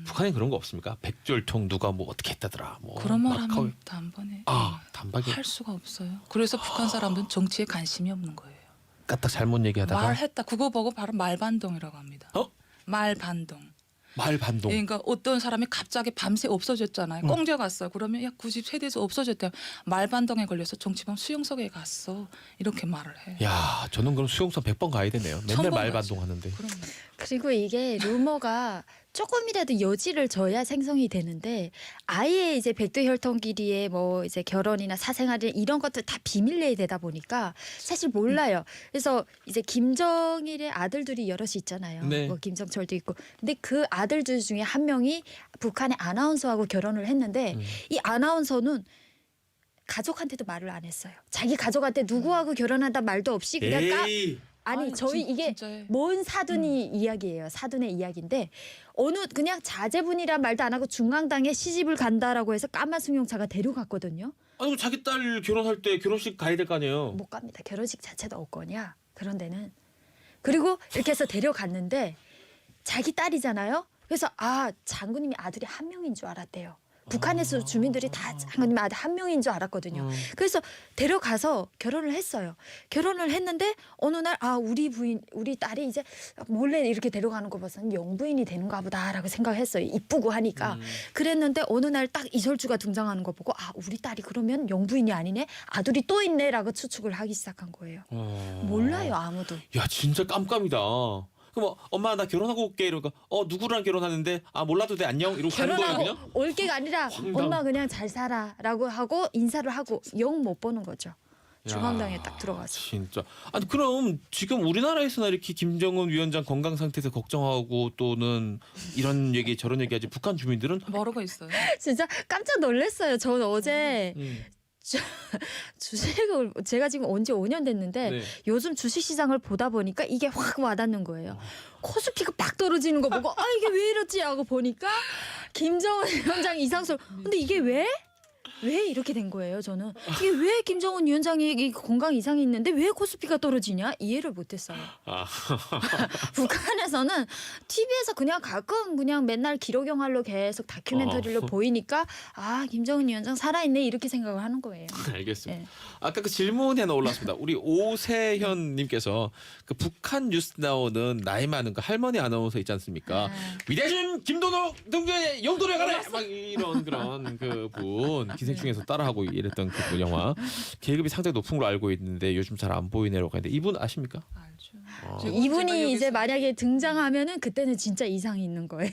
북한에 그런 거 없습니까? 백절통 누가 뭐 어떻게 했다더라. 뭐 그런 말 마카오- 하면 단번에 단박에 할 수가 없어요. 그래서 북한 사람들은 정치에 관심이 없는 거예요. 까딱 잘못 얘기하다가 말했다. 그거 보고 바로 말반동이라고 합니다. 말반동. 말반동. 그러니까 어떤 사람이 갑자기 밤새 없어졌잖아요. 꽁져 갔어요. 그러면 야, 굳이 세대에서 없어졌대. 말반동에 걸려서 정치범 수용소에 갔어. 이렇게 말을 해요. 야, 저는 그럼 수용소 100번 가야 되네요. 맨날 1000번 말반동 하는데. 그리고 이게 루머가 조금이라도 여지를 져야 생성이 되는데 아예 이제 백두혈통끼리의 뭐 이제 결혼이나 사생활 이런 것들 다 비밀리에 되다 보니까 사실 몰라요. 그래서 이제 김정일의 아들들이 여럿이 있잖아요. 네. 뭐 김정철도 있고. 근데 그 아들들 중에 한 명이 북한의 아나운서하고 결혼을 했는데 이 아나운서는 가족한테도 말을 안 했어요. 자기 가족한테 누구하고 결혼한다 말도 없이 그냥 아니 저희 이게 진짜예요. 뭔 사돈이 이야기예요. 사돈의 이야기인데 어느 그냥 자제분이란 말도 안 하고 중앙당에 시집을 간다라고 해서 까만 승용차가 데려갔거든요. 아니 자기 딸 결혼할 때 결혼식 가야 될 거 아니에요. 못 갑니다. 결혼식 자체도 없거냐. 그런 데는. 그리고 이렇게 해서 데려갔는데 자기 딸이잖아요. 그래서 장군님이 아들이 한 명인 줄 알았대요. 북한에서 주민들이 다 장군님 아들 한 명인 줄 알았거든요. 그래서 데려가서 결혼을 했어요. 결혼을 했는데 어느 날 우리 딸이 이제 몰래 이렇게 데려가는 거 봐서는 영부인이 되는가 보다라고 생각했어요. 이쁘고 하니까. 그랬는데 어느 날 딱 이설주가 등장하는 거 보고 우리 딸이 그러면 영부인이 아니네. 아들이 또 있네라고 추측을 하기 시작한 거예요. 몰라요 아무도. 야, 진짜 깜깜이다. 그럼 엄마 나 결혼하고 올게 이러니까 누구랑 결혼하는데 몰라도 돼 안녕 이러고 가는 거예요 그냥? 결혼하고 올 게가 아니라 황당. 엄마 그냥 잘 살아라고 하고 인사를 하고 영 못 보는 거죠. 중앙당에 딱 들어가서. 진짜. 아니 그럼 지금 우리나라에서나 이렇게 김정은 위원장 건강 상태에서 걱정하고 또는 이런 얘기 저런 얘기하지 북한 주민들은 모르고 있어요. 진짜 깜짝 놀랐어요. 저는 어제 주식을 제가 지금 온 지 5년 됐는데 네. 요즘 주식시장을 보다 보니까 이게 확 와닿는 거예요. 코스피가 막 떨어지는 거 보고 이게 왜 이렇지 하고 보니까 김정은 위원장 이상설. 근데 이게 왜 이렇게 된 거예요? 저는 이게 왜 김정은 위원장이 건강 이상이 있는데 왜 코스피가 떨어지냐 이해를 못했어요. 북한에서는 TV에서 그냥 가끔 그냥 맨날 기록영화로 계속 다큐멘터리로 보이니까 김정은 위원장 살아있네 이렇게 생각을 하는 거예요. 알겠습니다. 네. 아까 그 질문이 하나 올라왔습니다. 우리 오세현님께서 그 북한 뉴스 나오는 나이 많은 그 할머니 아나운서 있지 않습니까? 위대준 김도덕 동주의 영도를 가래 막 이런 그런 그 분 기생 학생 중에서 따라하고 이랬던 그 영화. 계급이 상당히 높은 걸로 알고 있는데 요즘 잘 안 보이네라고 했는데 이분 아십니까? 알죠. 이분이 이제 만약에 등장하면은 그때는 진짜 이상이 있는 거예요.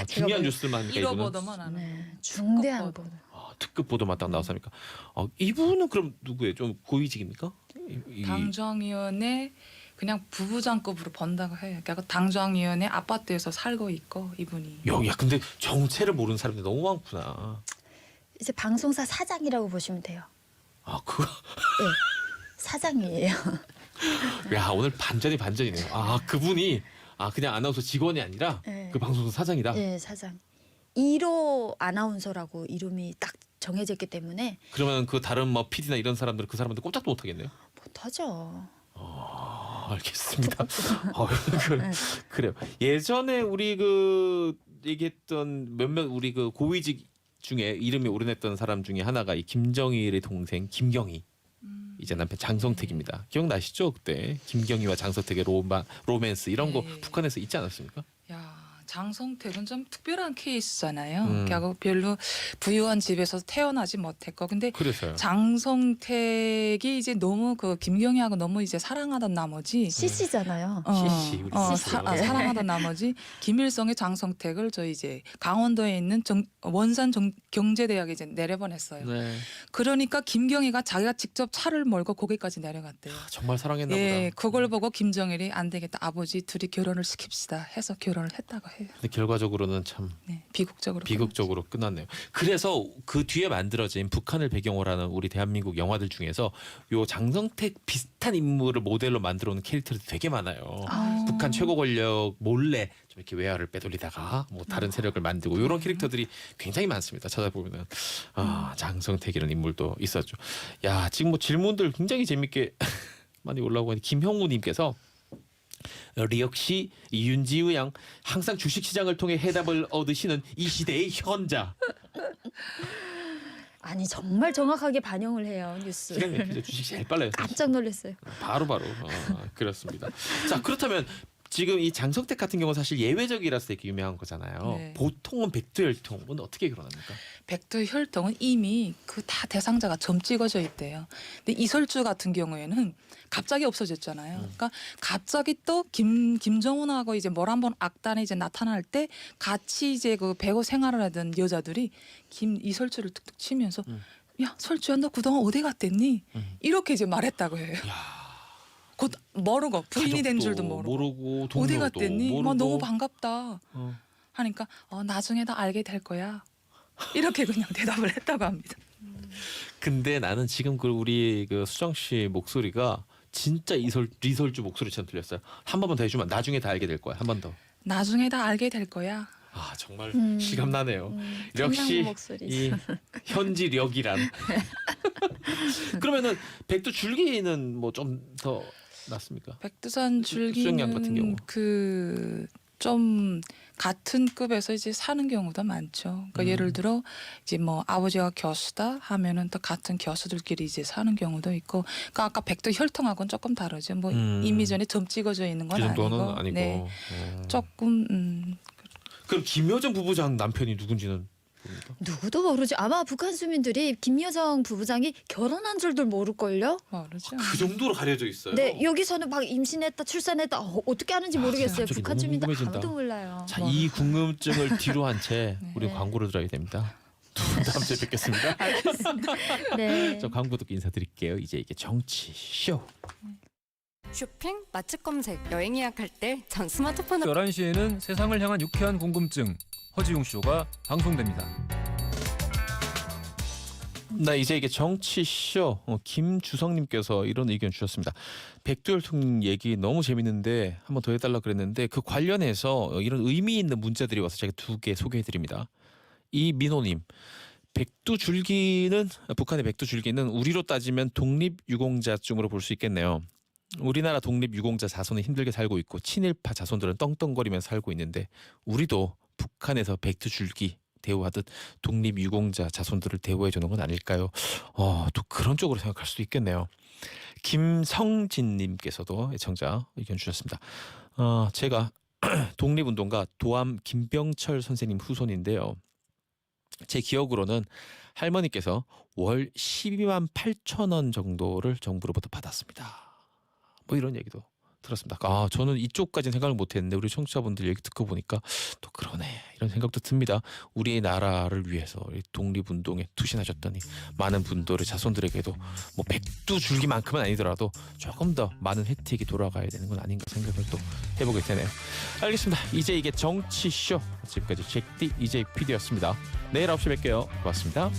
중요한 뉴스만 하니까 이분은 잃어보더만 안 해. 중대한 보도. 특급 보도만 딱 나왔습니까? 이분은 그럼 누구예요? 좀 고위직입니까? 당정위원회 그냥 부부장급으로 번다고 해요. 그러니까 당정위원회 아파트에서 살고 있고 이분이. 야, 근데 정체를 모르는 사람들이 너무 많구나. 이제 방송사 사장이라고 보시면 돼요. 그거. 네, 사장이에요. 야, 오늘 반전이 반전이네요. 그분이 그냥 아나운서 직원이 아니라 네. 그 방송사 사장이다. 네, 사장. 1호 아나운서라고 이름이 딱 정해져 있기 때문에 그러면 그 다른 뭐 PD나 이런 사람들은 그 사람들 꼼짝도 못 하겠네요. 못하죠. 알겠습니다. 네. 그래요. 예전에 우리 그 얘기했던 몇몇 우리 그 고위직 중에 이름이 오르냈던 사람 중에 하나가 이 김정일의 동생 김경희. 이제 남편 장성택입니다. 기억나시죠? 그때 김경희와 장성택의 로맨스 이런 거 네. 북한에서 있지 않았습니까? 야, 장성택은 좀 특별한 케이스잖아요. 그리고 별로 부유한 집에서 태어나지 못했고, 근데 그래서요. 장성택이 이제 너무 그 김경희하고 너무 이제 사랑하던 나머지 CC잖아요. CC, 우리 CC. 사랑하던 나머지 김일성의 장성택을 저 이제 강원도에 있는 원산 경제대학에 이제 내려보냈어요. 네. 그러니까 김경희가 자기가 직접 차를 몰고 거기까지 내려갔대요. 정말 사랑했나 예, 보다. 그걸 보고 김정일이 안 되겠다. 아버지 둘이 결혼을 시킵시다 해서 결혼을 했다고 해요. 근데 결과적으로는 참 네, 비극적으로. 비극적으로 끝났네요. 그래서 그 뒤에 만들어진 북한을 배경으로 하는 우리 대한민국 영화들 중에서 요 장성택 비슷한 인물을 모델로 만들어 놓은 캐릭터들이 되게 많아요. 북한 최고 권력 몰래 좀 이렇게 외화를 빼돌리다가 뭐 다른 세력을 만들고 이런 캐릭터들이 굉장히 많습니다. 찾아보면은 장성택 이런 인물도 있었죠. 야, 지금 뭐 질문들 굉장히 재밌게 많이 올라오고 있는데 김형우님께서 역시 윤지우 양 항상 주식시장을 통해 해답을 얻으시는 이 시대의 현자. 아니 정말 정확하게 반영을 해요 기가 뉴스를. 막히죠. 주식 제일 빨라요. 깜짝 놀랐어요. 바로 그렇습니다. 자, 그렇다면 지금 이 장성택 같은 경우는 사실 예외적이라서 되게 유명한 거잖아요. 네. 보통은 백두혈통은 어떻게 결혼합니까? 백두혈통은 이미 그 다 대상자가 점 찍어져 있대요. 근데 이설주 같은 경우에는 갑자기 없어졌잖아요. 그러니까 갑자기 또 김정은하고 이제 뭘 한번 악단에 이제 나타날 때 같이 이제 그 배우 생활을 하던 여자들이 이설주를 툭툭 치면서 야, 설주야 너 그동안 어디 갔댔니? 이렇게 이제 말했다고 해요. 곧 모르고 부인이 된 줄도 모르고 동료도 어디 갔댔니? 모르고. 너무 반갑다 하니까 나중에 다 알게 될 거야. 이렇게 그냥 대답을 했다고 합니다. 근데 나는 지금 그 우리 그 수정 씨 목소리가 진짜 리설주 목소리처럼 들렸어요. 한 번만 더 해주면 나중에 다 알게 될 거야. 한 번 더. 나중에 다 알게 될 거야. 정말 실감나네요. 역시 청량고 목소리. 이 현지력이란. 그러면은 백두줄기는 뭐 좀 더 낫습니까? 백두산 수영양 같은 경우. 줄기는 그 좀 같은 급에서 이제 사는 경우도 많죠. 그러니까 예를 들어 이제 뭐 아버지가 교수다 하면은 또 같은 교수들끼리 이제 사는 경우도 있고. 그러니까 아까 백두혈통하고는 조금 다르죠. 뭐 이미 전에 점 찍어져 있는 건 그 정도는 아니고. 아니고. 네, 조금 그럼 김여정 부부장 남편이 누군지는 뭡니까? 누구도 모르지. 아마 북한 주민들이 김여정 부부장이 결혼한 줄도 모를걸요. 모르죠. 그 정도로 가려져 있어요. 네, 여기서는 막 임신했다, 출산했다 어떻게 하는지 모르겠어요. 갑자기 북한 너무 주민들 궁금해진다. 아무도 몰라요. 자, 이 궁금증을 뒤로 한 채 우리 네. 광고를 들어야 됩니다. 다음 주에 뵙겠습니다. 네. 저 광고 듣고 인사드릴게요. 이제 이게 정치 쇼. 쇼핑, 맛집 검색, 여행 예약할 때 전 스마트폰으로 11시에는 세상을 향한 유쾌한 궁금증 허지웅 쇼가 방송됩니다. 나 이제 이게 정치쇼 김주성님께서 이런 의견 주셨습니다. 백두혈통 얘기 너무 재밌는데 한번 더 해달라 그랬는데 그 관련해서 이런 의미 있는 문자들이 와서 제가 2개 소개해드립니다. 이민호님, 북한의 백두줄기는 우리로 따지면 독립유공자쯤으로 볼 수 있겠네요. 우리나라 독립유공자 자손은 힘들게 살고 있고 친일파 자손들은 떵떵거리면서 살고 있는데 우리도 북한에서 백두줄기 대우하듯 독립유공자 자손들을 대우해주는 건 아닐까요? 또 그런 쪽으로 생각할 수도 있겠네요. 김성진님께서도 애청자 의견 주셨습니다. 제가 독립운동가 도암 김병철 선생님 후손인데요. 제 기억으로는 할머니께서 월 12만 8천 원 정도를 정부로부터 받았습니다. 뭐 이런 얘기도 들었습니다. 아, 저는 이쪽까지는 생각을 못했는데 우리 청취자분들 얘기 듣고 보니까 또 그러네 이런 생각도 듭니다. 우리의 나라를 위해서 독립운동에 투신하셨더니 많은 분들의 자손들에게도 뭐 백두줄기만큼은 아니더라도 조금 더 많은 혜택이 돌아가야 되는 건 아닌가 생각을 또 해보게 되네요. 알겠습니다. 이제 이게 정치쇼 지금까지 잭디 이제 PD였습니다. 내일 9시 뵐게요. 고맙습니다.